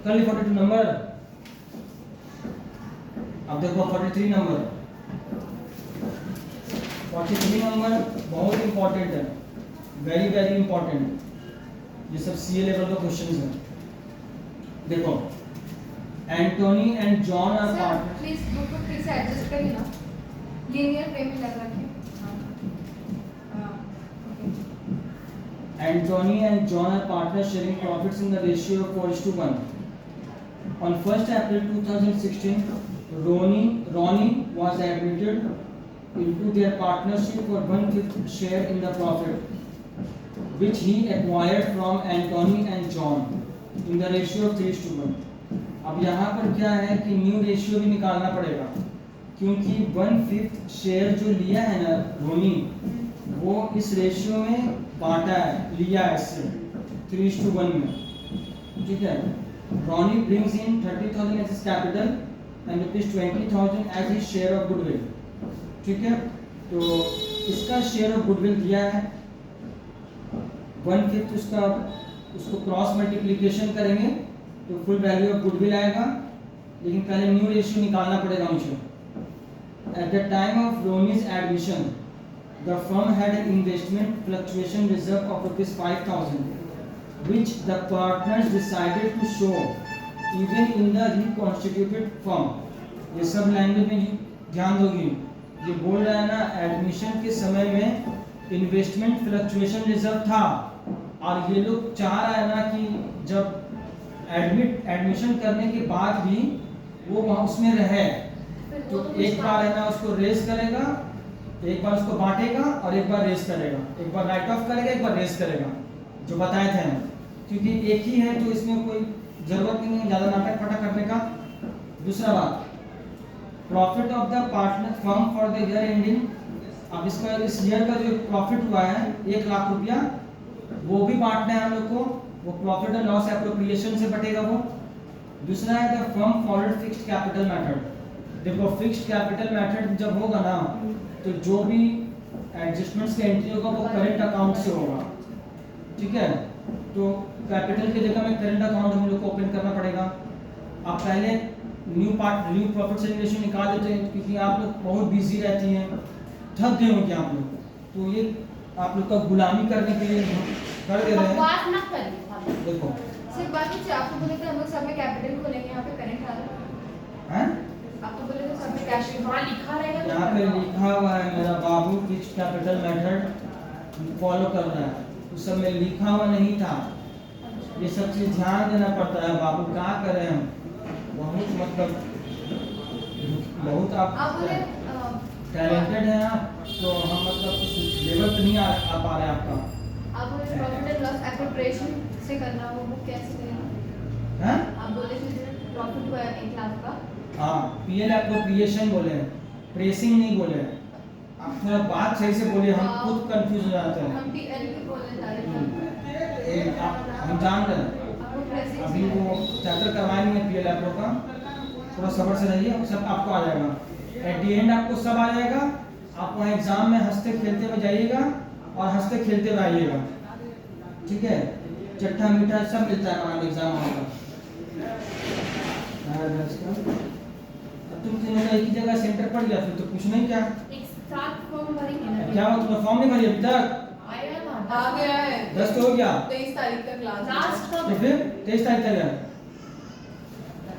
कर ली 42 नंबर। अब देखो 43 नंबर, 43 नंबर बहुत इंपॉर्टेंट है, वेरी वेरी इंपॉर्टेंट। ये सब सीए लेवल का क्वेश्चंस है। देखो, Antony and John are partner. Please book को फिर से एडजस्ट करिए ना, लीनियर फ्रेम में लग रखिए। Anthony and John are partners sharing profits in the ratio of 4:1. On 1st April 2016, Ronnie was admitted into their partnership for 1/5 share in the profit, which he acquired from Anthony and John in the ratio of 3:1. अब यहाँ पर क्या है कि new ratio भी निकालना पड़ेगा, क्योंकि 1/5 शेयर जो लिया है ना रोनी, वो इस रेशियो में बांटा है, लिया है इससे 3:1 में, ठीक है। Ronny brings in 30,000 as his capital and ₹20,000 as his share of goodwill, ठीक है। तो इसका शेयर ऑफ गुडविल दिया है 1/5, उसको क्रॉस मल्टीप्लिकेशन करेंगे तो फुल वैल्यू ऑफ गुडविल आएगा, लेकिन पहले न्यू रेशियो निकालना पड़ेगा मुझे। At the time of Ronnie's admission the firm had an investment fluctuation reserve of ₹5,000, which the partners decided to show even in the reconstituted firm. ये सब language में ध्यान दोगी, ये बोल रहा है ना, एडमिशन के समय में इन्वेस्टमेंट फ्लक्चुएशन रिजर्व था, और ये लोग चाह रहा है ना कि जब एडमिशन करने के बाद भी वो वहाँ उसमें रहे, तो एक बार है ना उसको रेज करेगा, एक बार उसको बांटेगा और एक बार रेस करेगा, एक बार राइट ऑफ करेगा, एक बार रेस करेगा, जो बताए थे हम, क्योंकि एक ही है तो इसमें कोई जरूरत नहीं है ज़्यादा नाटक फटा करने का। दूसरा बात, profit of the partner firm for the year ending, अब इसका इस ईयर का जो प्रॉफिट हुआ है 1,00,000 रुपया, वो भी बांटना है हम लोग को, वो प्रॉफिट एंड लॉस एप्रोप्रिएशन से बटेगा वो। दूसरा है the firm followed fixed capital method. देखो, फिक्स्ड कैपिटल मेथड जब होगा ना तो जो भी एडजस्टमेंट्स का एंट्री होगा वो करंट अकाउंट से होगा, ठीक है। तो कैपिटल की जगह में करंट अकाउंट हम लोग को ओपन करना पड़ेगा। आप पहले न्यू प्रॉफिट से रेशियो निकाल देते हैं, क्योंकि आप लोग बहुत बिजी रहती हैं, थक गए होंगे आप लोग, तो ये आप लोग का गुलामी करने के लिए कर दे रहे हैं। बात मत करिए, देखो सिर्फ बाकी टीचर आपको बोले थे हम लोग सब में कैपिटल खोलेंगे, यहाँ पे करंट आ रहा है। हैं? आपको बोले थे सब में कैश कैपिटल। वहाँ लिखा रहेगा तो यहाँ पे लिखा हुआ है मेरा बाबू फिक्स्ड कैपिटल मेथड फॉलो कर रहा है, उस सब में लिखा हुआ नहीं था। ये सब चीज ध्यान देना पड़ता है बाबू, क्या करें हम, बहुत मतलब बहुत आप बोले आप टैलेंटेड हैं आप, तो हम मतलब कुछ लेवल पे नहीं आ पा रहे हैं आपका। आप बोले प्रॉफिट एंड लॉस एप्रोप्रिएशन से करना, वो बुक कैसे करेंगे? हैं? आप बोले थे प्रॉफिट हुआ 1 लाख का। हाँ, पीएल एप्रोप्रिएशन बोले हैं, प्रेसिंग नहीं बोले हैं। आप थोड़ा बात सही से बोलिए, हम खुद कंफ्यूज हो जाते हैं। हम पीएल भी बोलने जा रहे थे। हम जान रहे हैं, आपको प्रेसिंग अभी वो चैप्टर करवाएंगे पीएल एप्रो का, थोड़ा सब्र से रहिए, सब आपको आ जाएगा। एट दी एंड आपको सब आ जाएगा। आप वहाँ एग्जाम में हंसते खेलते हुए जाइएगा और हंसते खेलते हुए आइएगा, ठीक है? चट्टा मीठा सब मिलता है हमारे एग्जाम हॉल का। तुम तीनों का एक ही जगह सेंटर पड़ गया, फिर तो कुछ नहीं क्या एक साथ फॉर्म भरेंगे ना। क्या हुआ, तुमने फॉर्म नहीं भरी अभी तक? आया था आ गया है। 10 तो हो गया, 23 तारीख तक क्लास। लास्ट तो का फिर 23 तारीख तक है।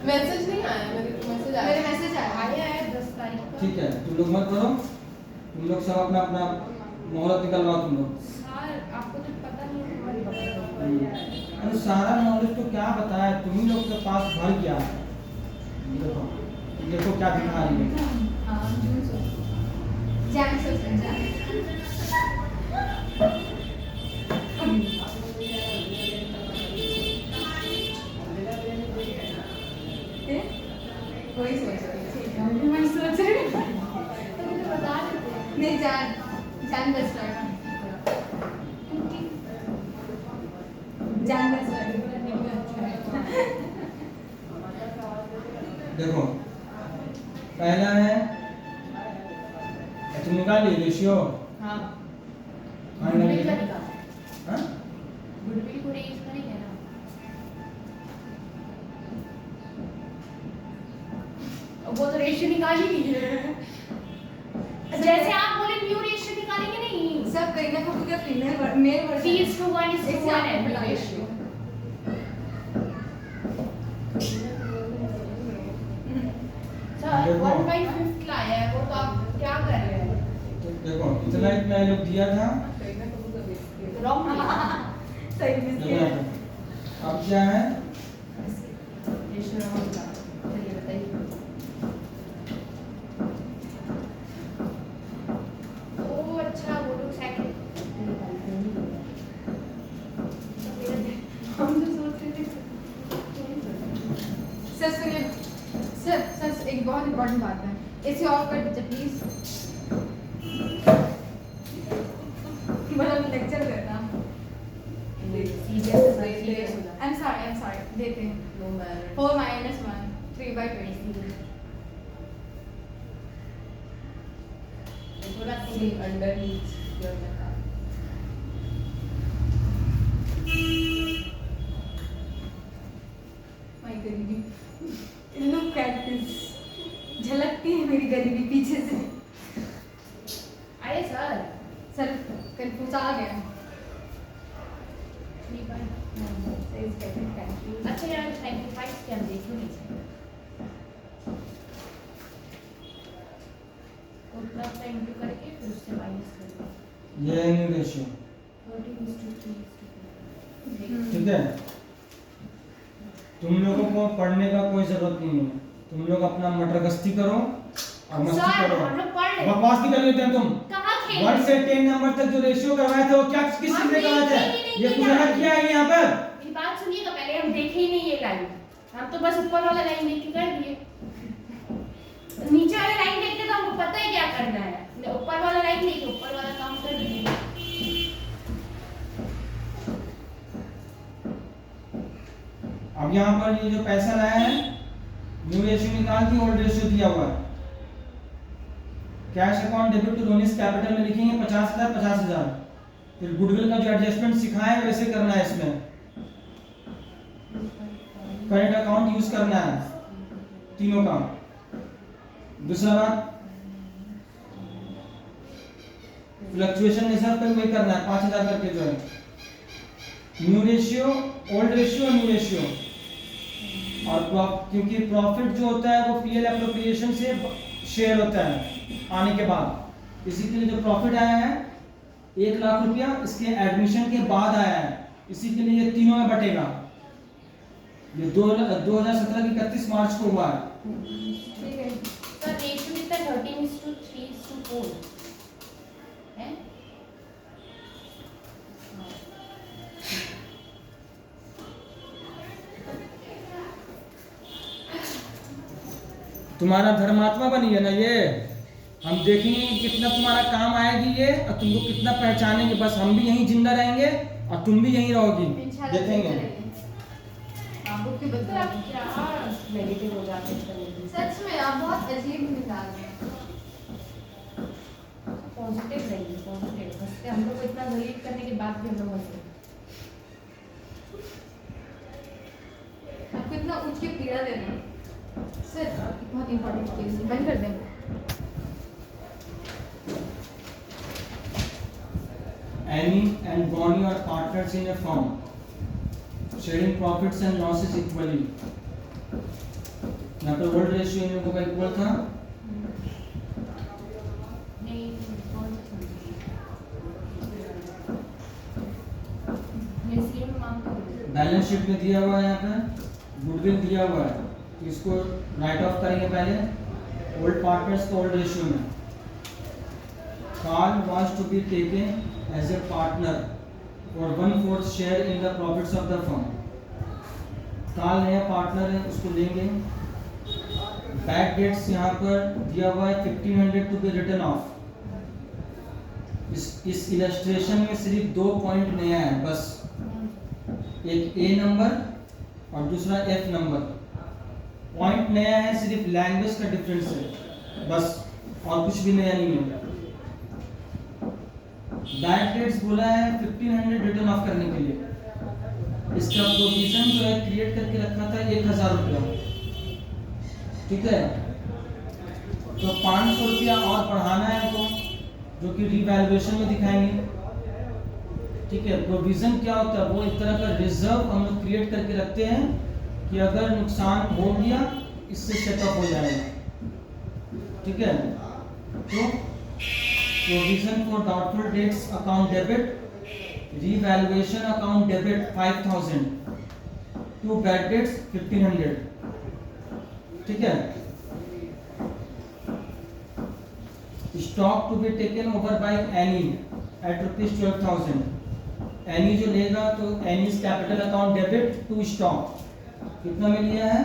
मैसेज नहीं आया, मेरे मैसेज आया। आया है 10 तारीख का। ठीक है, तुम लोग मत करो, तुम लोग सब अपना अपना मोहलत निकलवाओ तुम लोग। सर आपको तो पता नहीं है, हमारी बताओ। अरे सारा नॉलेज तो क्या बताया, तुम ही लोग के पास भर गया है। देखो देखो क्या दिखा रही है। हाँ, जून से। जैन से जैन। वही सोच रही थी। हम भी वही सोच रहे हैं। तो मुझे बता देते। नहीं, जैन बेस्ट लगा। जैन बेस्ट लगा। देखो पहला है, तुम निकाल ली रेशियो। हाँ। गुडविल का निकाल। हाँ? गुडविल को रेज करेंगे ना। वो तो रेशियो निकाल ही नहीं है। जैसे आप बोले न्यू रेशियो निकालेंगे नहीं। सब कहीं ना कहीं का फीमेल मेल वर्जन 3:1 है न्यू रेशियो। सर देखो। 1/5 लाया है, वो तो आप क्या कर रहे हैं? तो देखो इतना इतना ये लोग दिया था, रॉन्ग सही देखो मिस्टेक। यहाँ पे। अब क्या है, रेशियो रॉन्ग था। चलिए बताइए। ओ अच्छा, वो लोग सेकंड हम तो सोच रहे थे। सर सुनिए, सर एक बहुत इम्पोर्टेंट बात है, इसे ऑफ कर दीजिए प्लीज। मतलब लेक्चर करना। आई एम सॉरी देते हैं। 4 - 1 3/20। माय गरीबी, लुक एट दिस, झलकती है मेरी गरीबी पीछे से। अरे सर सर कंफ्यूज आ गया। 3/9 अच्छा यार 95 के हम देख लीजिए उतना सा इंटू करके फिर उससे माइनस कर दो। ये है न्यू रेशियो, 13:3 ठीक है? तुम लोगों को पढ़ने का कोई जरूरत नहीं है, तुम लोग अपना मटरगश्ती करो और मस्ती सर करो। हम लोग पढ़ रहे बकवास नहीं कर लेते हैं तुम। कहाँ खेल 1 से 10 नंबर तक जो रेशियो करवाए थे वो क्या किस चीज में करवाए थे? ये कुछ अलग किया है यहाँ पर? मेरी बात सुनिएगा, पहले हम देखे ही नहीं ये लाइन, हम तो बस ऊपर वाला लाइन देख के कर दिए। नीचे वाला लाइन देखते तो हमको पता है क्या करना है, ऊपर वाला लाइन देखे ऊपर वाला काम कर दिए। अब यहाँ पर ये जो पैसा लाया है, न्यू रेशियो निकाल के ओल्ड रेशियो दिया हुआ है। Cash account debit to Ronnie's capital में लिखेंगे 50,000 50,000। फिर गुडविल का जो एडजस्टमेंट सिखाया है वैसे करना है, इसमें करेंट अकाउंट यूज करना है तीनों का। दूसरा बात, फ्लक्चुएशन रिजर्व पे वही करना है 5,000 करके जो है। New ratio, old ratio, new ratio और क्योंकि प्रॉफिट जो होता है वो पीएल एप्रोप्रिएशन से शेयर होता है आने के बाद, इसी के लिए जो प्रॉफिट आया है 1 लाख रुपया इसके एडमिशन के बाद आया है, इसी के लिए ये तीनों में बटेगा। ये 2017 की 31 मार्च को हुआ है। ठीक है। सर रेशियो कितना 13:3:4 है। तुम्हारा धर्मात्मा बनी है ना ये, हम देखेंगे कितना तुम्हारा काम आएगी ये और तुमको कितना पहचानेंगे। बस हम भी यहीं जिंदा रहेंगे और तुम भी यहीं रहोगी, इंशाल्लाह देखेंगे। आप बुक के तो बदले आप क्या नेगेटिव हो जाते हैं। सच में आप बहुत अजीब मिजाज हैं। पॉजिटिव रहिए, पॉजिटिव हंसते, हम लोग को इतना गरीब करने के बाद भी हम लोग हंसते। आपको इतना उठ के पीड़ा दे रहे हैं सर, बहुत इंपॉर्टेंट चीज है, बंद कर दें। Annie and Bonnie are partners in a firm, sharing profits and losses equally. यहाँ पर ओल्ड रेशियो इन लोगों का इक्वल था। नहीं ये सेम मांग कर बैलेंस शीट में दिया हुआ है, यहाँ पर गुडविल दिया हुआ है, तो इसको राइट ऑफ करेंगे पहले ओल्ड पार्टनर्स का ओल्ड रेशियो में। Carl wants to be taken as a partner for 1/4 share in the profits of the firm. Carl नया पार्टनर है, उसको लेंगे। बैक डेट्स यहाँ पर दिया हुआ है 1500 टू बी रिटर्न ऑफ। इस इलस्ट्रेशन में सिर्फ 2 पॉइंट नया है बस, एक ए नंबर और दूसरा एफ नंबर। पॉइंट नया है, सिर्फ लैंग्वेज का डिफरेंस है बस, और कुछ भी नया नहीं है। बैक डेट्स बोला है 1500 रिटर्न ऑफ करने के लिए। इसका प्रोविजन जो है क्रिएट करके रखा था 1000 रुपया, ठीक है। तो 500 रुपया और बढ़ाना है हमको, जो कि रिवैल्यूएशन में दिखाएंगे, ठीक है। प्रोविजन क्या होता है, वो एक तरह का रिजर्व हम लोग क्रिएट करके रखते हैं कि अगर नुकसान हो गया इससे सेटअप हो जाएगा, ठीक है। तो provision for doubtful debts account debit, revaluation account debit 5000, to bad debts 1500, ठीक है। Stock to be taken over by Annie at ₹12,000। Annie जो लेगा तो Annie's capital account debit to stock, कितना में लिया है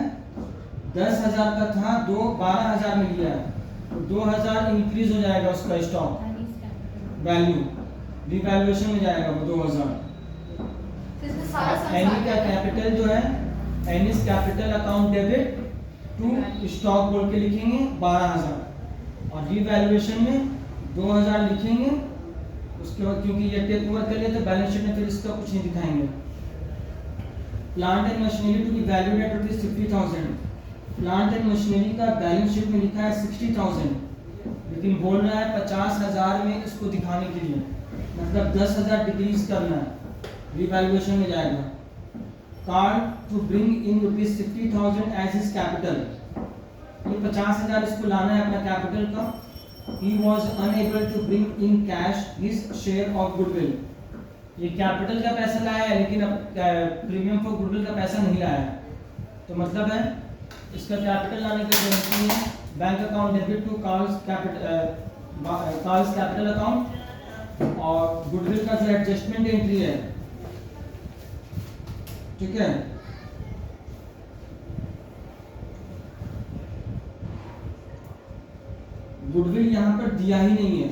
10,000 का था, 12,000 में लिया है, तो 2,000 इंक्रीज हो जाएगा उसका स्टॉक वैल्यू, रिवैल्यूएशन में जाएगा वो 2,000। इसमें सारा एनी का कैपिटल जो है Annie's capital account debit to stock बोल के लिखेंगे 12,000, और रिवैल्यूएशन में 2,000 लिखेंगे। उसके बाद क्योंकि ये टेक ओवर कर लिया तो बैलेंस शीट में फिर इसका कुछ नहीं दिखाएंगे। Plant and machinery to be valued at ₹50,000। Plant and machinery का बैलेंस शीट में लिखा है 60,000, लेकिन बोल रहा है 50,000 में इसको दिखाने के लिए, मतलब 10,000 डिक्रीज करना है, रिवैल्यूएशन में जाएगा। Carl to bring in ₹60,000 as his capital, ये 50,000 इसको लाना है अपना कैपिटल का। He was unable to bring in cash his share of goodwill। ये कैपिटल का पैसा लाया है लेकिन अब प्रीमियम फॉर गुडविल का पैसा नहीं लाया है, तो मतलब है इसका कैपिटल लाने की जरूरत नहीं है। Bank account debit to Carl's capital account, और गुडविल का जो एडजस्टमेंट एंट्री है, ठीक है। गुडविल यहाँ पर दिया ही नहीं है,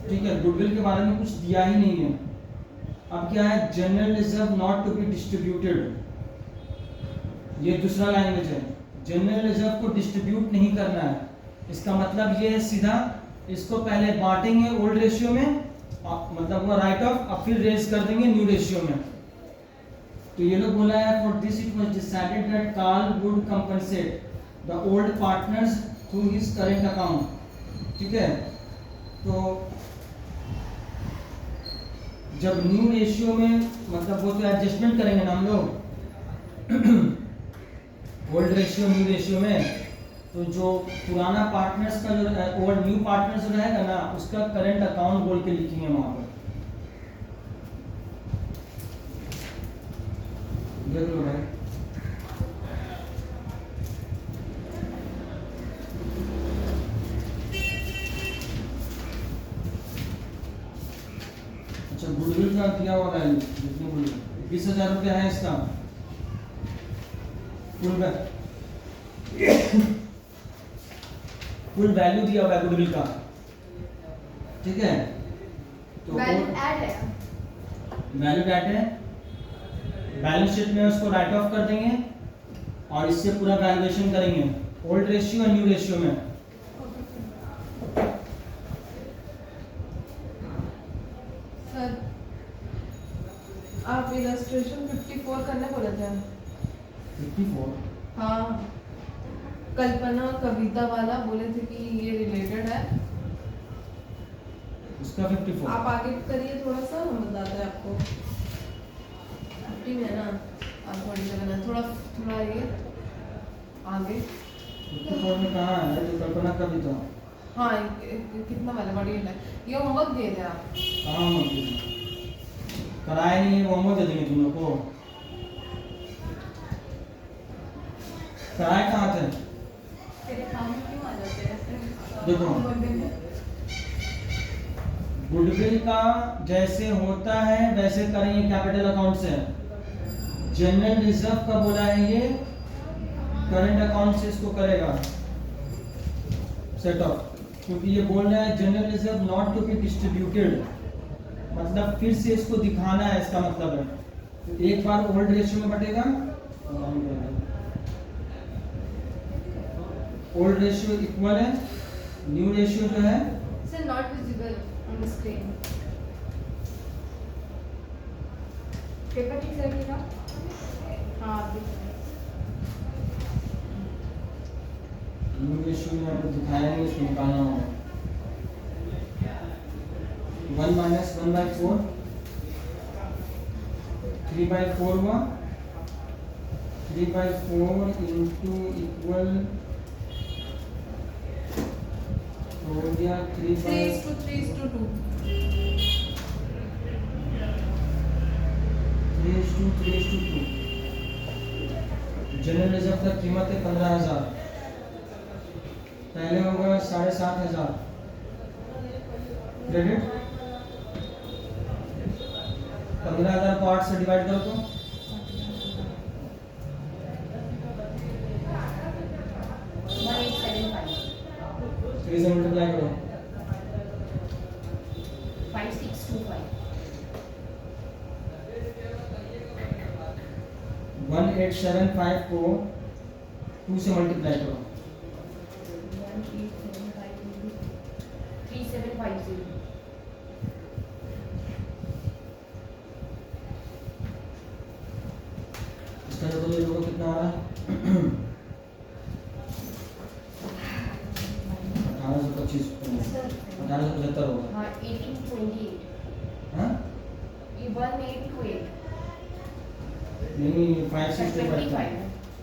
ठीक है, गुडविल के बारे में कुछ दिया ही नहीं है। अब क्या है, general reserve not to be distributed, ये दूसरा लैंग्वेज है। जनरल रिजर्व को डिस्ट्रीब्यूट नहीं करना है, इसका मतलब ये है सीधा इसको पहले बांटेंगे ओल्ड रेशियो में, मतलब वो राइट ऑफ, अब फिर रेज कर देंगे न्यू रेशियो में। तो ये लोग बोला है for this it was decided that Carl would compensate the old partners through his current account, ठीक है। तो जब न्यू रेशियो में मतलब वो तो एडजस्टमेंट करेंगे ना हम लोग, ओल्ड रेशियो न्यू रेशियो में, तो जो पुराना पार्टनर्स का जो ओल्ड न्यू पार्टनर्स जो रहेगा ना, उसका करंट अकाउंट बोल के लिखेंगे वहां पर। देख लो भाई, अच्छा गुडविल का दिया हुआ वैल्यू जितने गुडविल 20,000 रुपया है इसका फुल वैल्यू दिया हुआ है गुडविल का, ठीक है। तो वैल्यू ऐड है, वैल्यू ऐड है, बैलेंस शीट में उसको राइट ऑफ कर देंगे और इससे पूरा वैल्यूएशन करेंगे ओल्ड रेशियो और न्यू रेशियो में। सर आप इलस्ट्रेशन 54 करने बोले थे। 54 हाँ, कल्पना कविता वाला बोले थे कि ये रिलेटेड है। उसका 54 आप आगे करिए थोड़ा सा, हम बताते हैं आपको। 15 है ना, आप थोड़ी जगह ना, थोड़ा थोड़ा ये आगे। 54 में कहाँ है जो कल्पना कविता? हाँ, कितना वाला बड़ी है ये होमवर्क दे रहे आप। कहाँ मत कराए नहीं है, वो होमवर्क दे देंगे तुम लोग को। कराए कहाँ थे? तेरे काम में क्यों आ जाते हैं? देखो, गुडविल का जैसे होता है वैसे करेंगे कैपिटल अकाउंट से। जनरल रिजर्व का बोला है ये, करंट अकाउंट से इसको करेगा सेट ऑफ, क्योंकि ये बोल रहा है general reserve not to be distributed, मतलब फिर से इसको दिखाना है, इसका मतलब है। तो एक बार ओल्ड रेशियो में बटेगा, ओल्ड रेशियो इक्वल है न्यू रेशियो जो है, sir not visible on the screen. Paper ठीक से रखिएगा। हाँ, न्यू रेशियो में आपको दिखाया नहीं, इसको निकालना होगा। 1 - 1/4 3/4 हुआ, 3/4 इंटू इक्वल हो गया 3:2 3:2। जनरल रिजर्व का कीमत है 15,000, पहले होगा 7,500 क्रेडिट। 15,000 को 8 से डिवाइड करो तो 1875 3 से मल्टीप्लाई करो 5625 1875 को 2 से मल्टीप्लाई करो 3750 इसका जो ये लोगों कितना आ रहा है 1825 1875 होगा। हाँ 1828 हाँ ये 1828 नहीं 565 था 75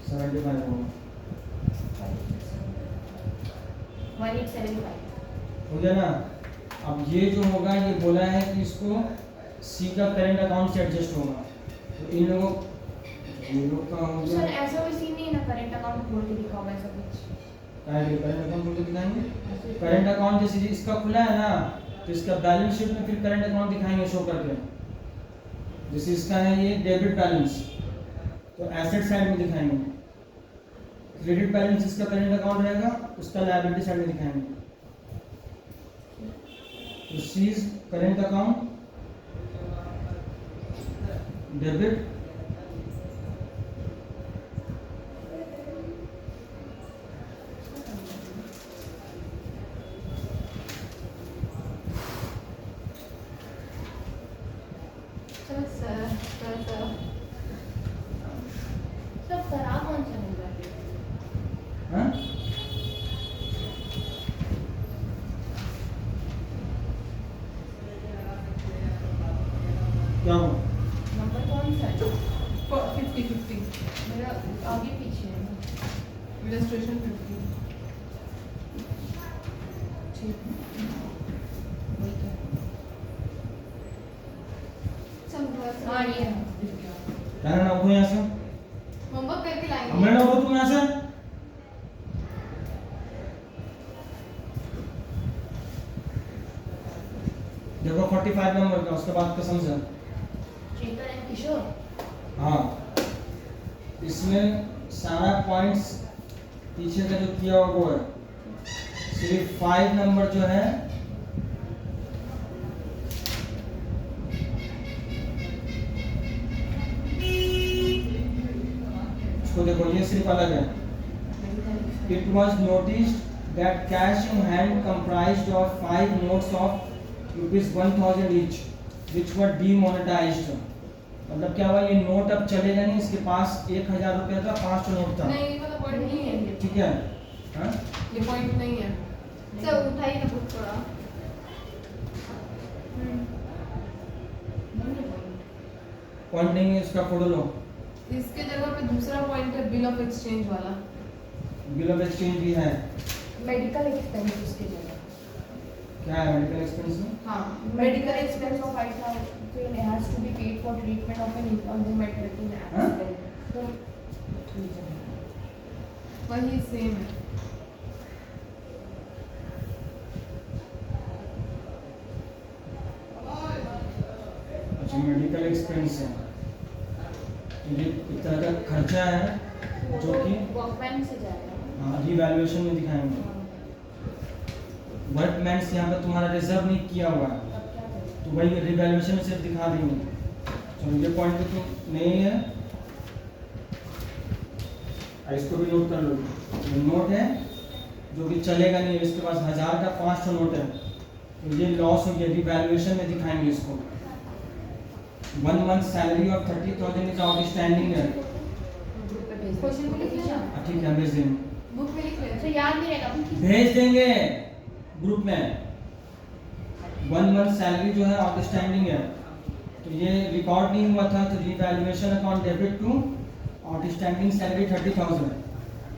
75 होगा 1875 हो गया ना। अब ये जो होगा ये बोला है कि इसको सी का करंट अकाउंट से एडजस्ट होगा, तो इन लोगों का हो सर गया ऐसा कोई सीन नहीं है ना, करंट अकाउंट खोल के दिखा होगा ऐसा कुछ। करंट अकाउंट बोल के दिखाएंगे। करंट अकाउंट जैसे इसका खुला है ना, तो इसका बैलेंस शीट में फिर करंट अकाउंट दिखाएंगे शो करके। जैसे इसका है ये डेबिट बैलेंस, तो एसेट साइड में दिखाएंगे। क्रेडिट बैलेंस इसका करंट अकाउंट रहेगा, उसका लायबिलिटी साइड में दिखाएंगे। तो सीज करंट अकाउंट डेबिट सब खराब कौन सा होगा? हाँ? क्या हुआ? नंबर कौन सा है? 50-50। मेरा मेरा आगे पीछे है ना। इलस्ट्रेशन 50 ठीक वही तो चल बस हाँ ये है। कहना ना उठो यहाँ से, होमवर्क करके लाएंगे हमने ना उठो तुम यहाँ से। देखो 45 नंबर का, उसके बाद कसम से। चेतन एंड किशोर हाँ, इसमें सारा पॉइंट्स पीछे का जो किया हुआ वो है, सिर्फ 5 नंबर जो है इसको देखो, ये सिर्फ अलग है। It was noticed that cash in hand comprised of 5 notes of ₹1000 each, which were demonetized. मतलब क्या हुआ, ये नोट अब चलेगा नहीं, इसके पास 1000 रुपया था, 5 नोट था। नहीं ये वाला पॉइंट नहीं है ये। ठीक है, हाँ? ये पॉइंट नहीं है। चल उठाइए ना बुक थोड़ा। पॉइंट नहीं है, इसका फोटो लो। इसके जगह पे दूसरा पॉइंट है बिल ऑफ एक्सचेंज वाला। बिल ऑफ एक्सचेंज भी है। मेडिकल एक्सपेंस उसके जगह क्या है मेडिकल एक्सपेंस में? हाँ medical expense of 5000 has to be paid for treatment of an income who met with an हाँ? accident. तो वही सेम है। अच्छा, मेडिकल एक्सपेंस है, ये इतना का खर्चा है जो कि वर्कमैन से जाएगा। हाँ रिवैल्यूएशन में दिखाएंगे। वर्कमैन्स यहाँ पे तुम्हारा रिजर्व नहीं किया हुआ है, तब क्या करें? तो वही रिवैल्यूएशन में सिर्फ दिखा देंगे। चलो ये पॉइंट तो नहीं है, इसको भी नोट कर लो। ये नोट है जो कि चलेगा नहीं, इसके पास 1000 का 5 नोट है, तो ये लॉस हो गया, रिवैल्यूएशन में दिखाएंगे इसको। 1 month salary of 30,000 is outstanding है। ग्रुप पे भेज क्वेश्चन को लिख लेना। ठीक है, भेज देंगे, बुक में लिख तो ले। याद नहीं रहेगा अपन किस भेज देंगे ग्रुप में। 1 month सैलरी जो है आउटस्टैंडिंग है, तो ये रिकॉर्ड नहीं हुआ था, तो revaluation account debit to outstanding salary 30,000।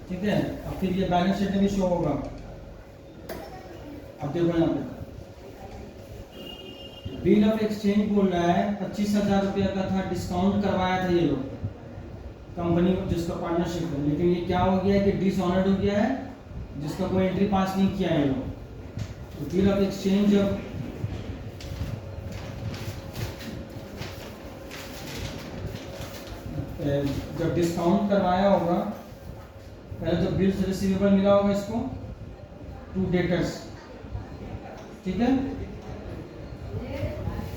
ठीक है, अब फिर ये बैलेंस शीट में भी शो होगा। अब देखो यहाँ पे बिल ऑफ एक्सचेंज बोल रहा है 25,000 रुपया का था, डिस्काउंट करवाया था ये लोग कंपनी को जिसका पार्टनरशिप है, लेकिन ये क्या हो गया है कि डिसऑनर्ड हो गया है, जिसका कोई एंट्री पास नहीं किया है ये लोग। तो बिल ऑफ एक्सचेंज जब डिस्काउंट करवाया होगा, पहले तो बिल्स रिसीवेबल मिला होगा इसको टू डेटर्स। ठीक है,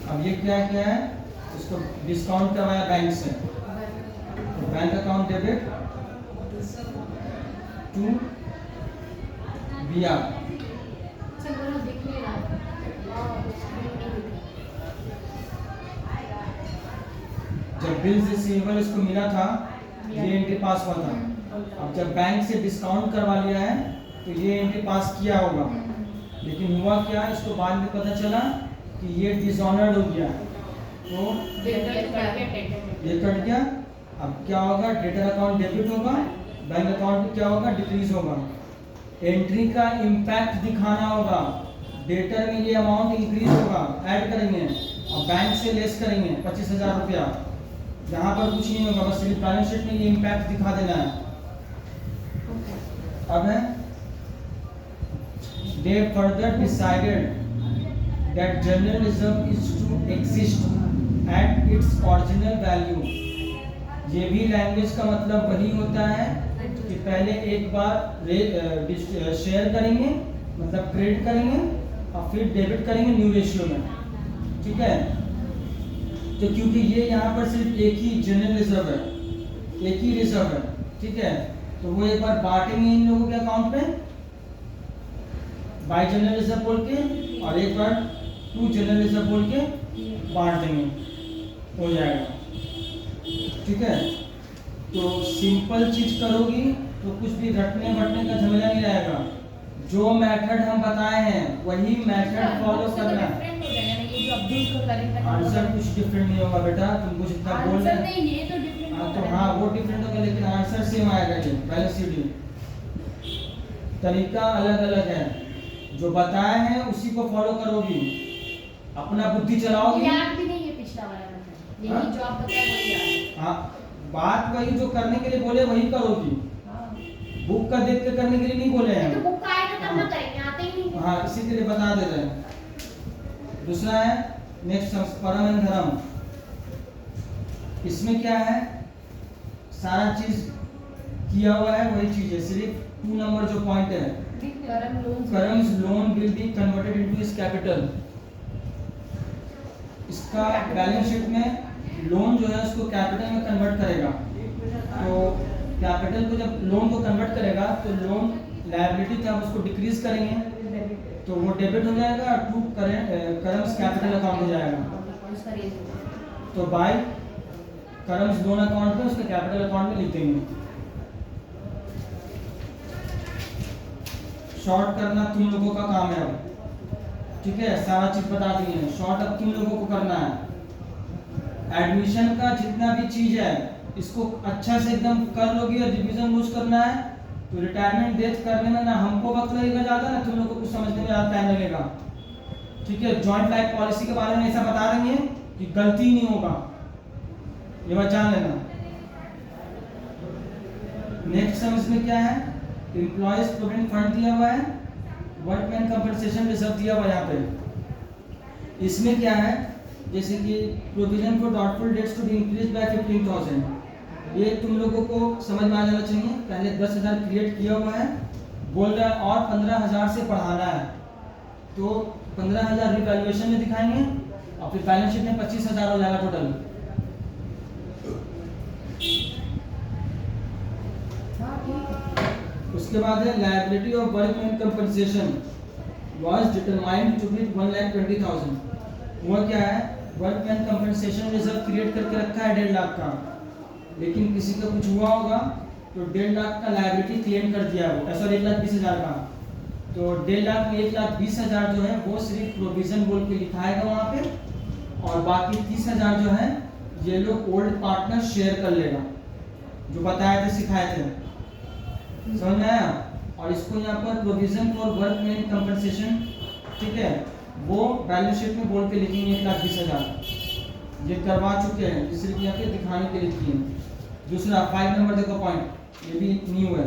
अब ये क्या क्या है, इसको डिस्काउंट करवाया बैंक से, तो bank account debit to BR। चल बोलो दिख नहीं रहा है। जब बिल्स रिसीवेबल इसको मिला था, ये एंट्री पास हुआ था। अब जब बैंक से डिस्काउंट करवा लिया है, तो ये एंट्री पास किया होगा, लेकिन हुआ क्या, इसको बाद में पता चला कि ये डिसऑनर्ड हो गया, तो ये कट गया। अब क्या होगा, डेटर अकाउंट डेबिट होगा, बैंक अकाउंट में क्या होगा, डिक्रीज होगा। एंट्री का इम्पैक्ट दिखाना होगा, डेटर में ये अमाउंट इंक्रीज होगा, ऐड करेंगे, और बैंक से लेस करेंगे 25,000 रुपया। यहाँ पर कुछ नहीं होगा, बस सिर्फ बैलेंस शीट में ये इम्पैक्ट दिखा देना है। अब है they further decided that general reserve is to exist at its original value। ये भी लैंग्वेज का मतलब वही होता है कि पहले एक बार शेयर करेंगे, मतलब क्रेडिट करेंगे, और फिर डेबिट करेंगे न्यू रेशियो में। ठीक है, तो क्योंकि ये यहाँ पर सिर्फ एक ही जनरल रिजर्व है, एक ही रिजर्व है, ठीक है, तो वो एक बार बांटेंगे इन लोगों के अकाउंट में बाय जनरल रिजर्व बोल के, और एक बार टू जनरल रिजर्व बोल के बांट देंगे, हो जाएगा। ठीक है, तो सिंपल चीज करोगी तो कुछ भी रटने बटने का झमेला नहीं रहेगा। जो मेथड हम बताए हैं वही मेथड फॉलो करना है। डिफरेंट हो जाएगा ना, ये जो अब्दुल का करेंगे आंसर कुछ डिफरेंट नहीं होगा बेटा, तुमको जितना बोल रहे आंसर हैं नहीं, ये तो डिफरेंट हाँ तो हाँ वो डिफरेंट होगा, लेकिन आंसर सेम आएगा। ये बैलेंस शीट तरीका अलग अलग है, जो बताए हैं उसी को फॉलो करोगी, अपना बुद्धि चलाओगी। याद भी नहीं है पिछला वाला मतलब, हाँ? यही जो आप बताए वही याद है। हाँ बात वही जो करने के लिए बोले वही करोगी, हाँ। बुक का देख के करने के लिए नहीं बोले ये तो हैं। बुक का आएगा तब ना करेंगे, आते ही नहीं है। हाँ इसी के लिए बता दे रहे हैं। दूसरा है नेक्स्ट परम एंड धर्म। इसमें क्या है, सारा चीज किया हुआ है वही चीज है, सिर्फ 2 नंबर जो पॉइंट है, Karam loan Karam's loan will be converted into his capital. इसका बैलेंस शीट में लोन जो है उसको कैपिटल में कन्वर्ट करेगा, तो कैपिटल को जब लोन को कन्वर्ट करेगा तो लोन लायबिलिटी था उसको डिक्रीज करेंगे तो वो डेबिट हो जाएगा, टू करम्स कैपिटल अकाउंट हो जाएगा। उसका रेट होगा। तो बाय करम्स लोन अकाउंट में उसके कैपिटल अकाउंट में लिख देंगे। शॉर्ट करना तुम लोगों का काम है अब, ठीक है, सारा चीज बता दी है, शॉर्ट अब तुम लोगों को करना है। एडमिशन का जितना भी चीज है इसको अच्छा से एकदम कर लोगे और रिवीजन रोज करना है, तो रिटायरमेंट डेट करने में ना हमको वक्त लगेगा ज्यादा, ना तुम लोगों को कुछ समझने में ज्यादा टाइम लगेगा। ठीक है, जॉइंट लाइफ पॉलिसी के बारे में ऐसा बता देंगे कि गलती नहीं होगा, ये बात जान लेना। नेक्स्ट सम इसमें क्या है, एम्प्लॉयज प्रोविडेंट फंड दिया हुआ है, वर्कमैन कंपनसेशन रिजर्व दिया हुआ है यहाँ पे। इसमें क्या है, जैसे कि provision for doubtful debts to be increase by 15,000, ये तुम लोगों को समझ में आ जाना चाहिए। पहले 10,000 क्रिएट किया हुआ है, बोल रहा है और 15,000 से बढ़ाना है, तो 15,000 रिवैल्यूएशन में दिखाएंगे और फिर बैलेंस शीट में 25,000 हो जाएगा टोटल। उसके बाद है liability of workman compensation was determined to be 1,20,000। हुआ क्या है, वर्कमैन कंपनसेशन रिजर्व क्रिएट करके रखा है 1.5 लाख का, लेकिन किसी का कुछ हुआ होगा तो 1.5 लाख का लायबिलिटी क्लेम कर दिया वो, सॉरी 1,20,000 का, तो 1.5 लाख में 1,20,000 जो है वो सिर्फ प्रोविजन बोल के लिखाएगा वहाँ पे, और बाकी 30,000 जो है ये लोग ओल्ड पार्टनर शेयर कर लेगा, जो बताए थे सिखाए थे, समझ में आया। और इसको यहाँ पर प्रोविजन फॉर वर्कमैन कंपनसेशन, ठीक है, वो बैलेंस शीट में बोल के लिखेंगे 1,20,000, ये करवा चुके हैं, सिर्फ यहाँ पे दिखाने के लिए किए। दूसरा 5 नंबर देखो पॉइंट, ये भी न्यू है,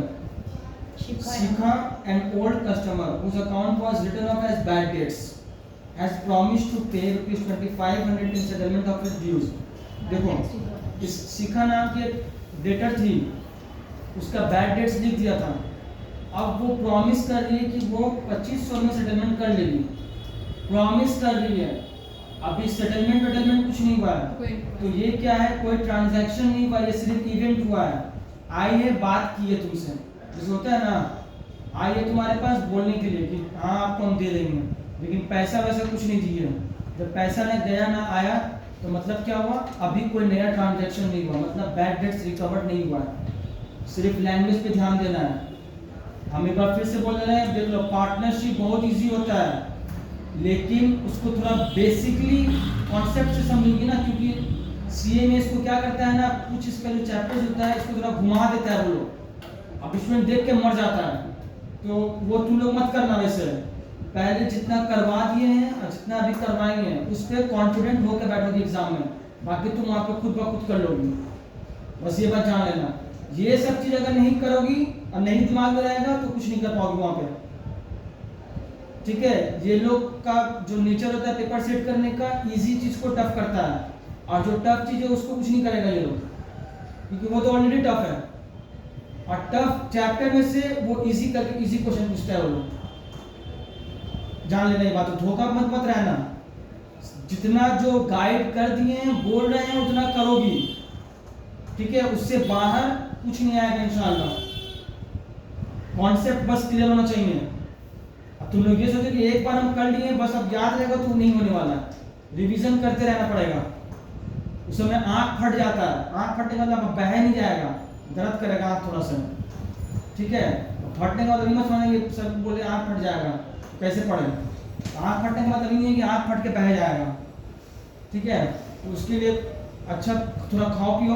Shikha an old customer whose account was written off as bad debts has promised to pay ₹2,500 in settlement of his dues। देखो इस शिखा नाम की डेटर थी, उसका बैड डेट्स लिख दिया था, अब वो प्रॉमिस कर रही है कि वो 2,500 में सेटलमेंट कर लेगी, प्रॉमिस कर रही है, अभी सेटलमेंट कुछ नहीं हुआ है, तो ये क्या है, कोई ट्रांजैक्शन नहीं हुआ, ये सिर्फ इवेंट हुआ है, आई है बात की है तुमसे, जैसे होता है ना, आई है तुम्हारे पास बोलने के लिए कि हाँ आपको हम दे देंगे, लेकिन पैसा वैसा कुछ नहीं दिए, जब पैसा ना गया ना आया तो मतलब क्या हुआ, अभी कोई नया ट्रांजैक्शन नहीं हुआ, मतलब बैड डेट्स रिकवर्ड नहीं हुआ है। सिर्फ लैंग्वेज पे ध्यान देना है। हम एक बार फिर से बोल रहे हैं, देख लो पार्टनरशिप बहुत इजी होता है, लेकिन उसको थोड़ा बेसिकली कॉन्सेप्ट से समझेंगे ना, क्योंकि सीए में इसको क्या करता है ना, कुछ इसका जो चैप्टर्स होता है इसको थोड़ा घुमा देता है वो लोग, अब इसमें देख के मर जाता है, तो वो तुम लोग मत करना। वैसे पहले जितना करवा दिए हैं और जितना अभी करवाएंगे उस पर कॉन्फिडेंट होकर बैठोगे एग्जाम में, बाकी तुम वहाँ पे खुद ब खुद कर लोगी, बस ये बात जान लेना। ये सब चीज अगर नहीं करोगी और नहीं दिमाग में रहेगा तो कुछ नहीं कर पाओगे वहां पे, ठीक है। ये लोग का जो नेचर होता है पेपर सेट करने का, इजी चीज को टफ करता है, और जो टफ चीज है उसको कुछ नहीं करेगा ये लोग, क्योंकि वो तो ऑलरेडी टफ है, और टफ चैप्टर में से वो इजी करके इजी क्वेश्चन पूछता है वो लोग, जान लेना ये बात। तो धोखा मत रहना, जितना जो गाइड कर दिए हैं बोल रहे हैं उतना करोगी, ठीक है, उससे बाहर कुछ नहीं आएगा इंशाल्लाह। कॉन्सेप्ट बस क्लियर होना चाहिए। अब तुम लोग ये सोचो कि एक बार हम कर लिए बस अब याद रहेगा, तो नहीं होने वाला है, रिवीजन करते रहना पड़ेगा। उस समय आंख फट जाता है, आंख फटने का मतलब बह नहीं जाएगा, दर्द करेगा आंख थोड़ा सा, ठीक है। फटने का मतलब मत समझेंगे सब बोले आंख फट जाएगा, कैसे पढ़े, आंख फटने का मतलब नहीं है कि आंख फट के बह जाएगा, ठीक है, तो उसके लिए अच्छा थोड़ा खाओ पियो,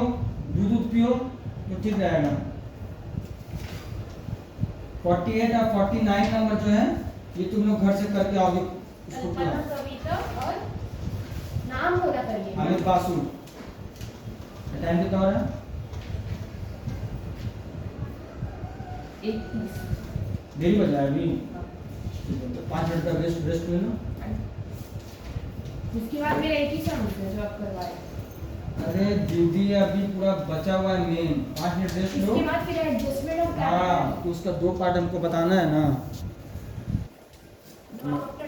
दूध पियो तो ठीक रहेगा। 48 और 49 नंबर जो है ये तुम लोग घर से करके आओगे इसको पूरा। कल्पना कविता और नाम पूरा करिए। अमित बासु, टाइम कितना हो रहा है? 31। देरी बज रहा है अभी, तो 5 मिनट का रेस्ट ले लो। उसके बाद मेरा एक ही सम है जो आप करवाए। अरे दीदी अभी पूरा बचा हुआ है मेन, 5 मिनट रेस्ट लो। इसके बाद फिर एडजस्टमेंट और हाँ, तो उसका 2 पार्ट हमको बताना है ना। क्या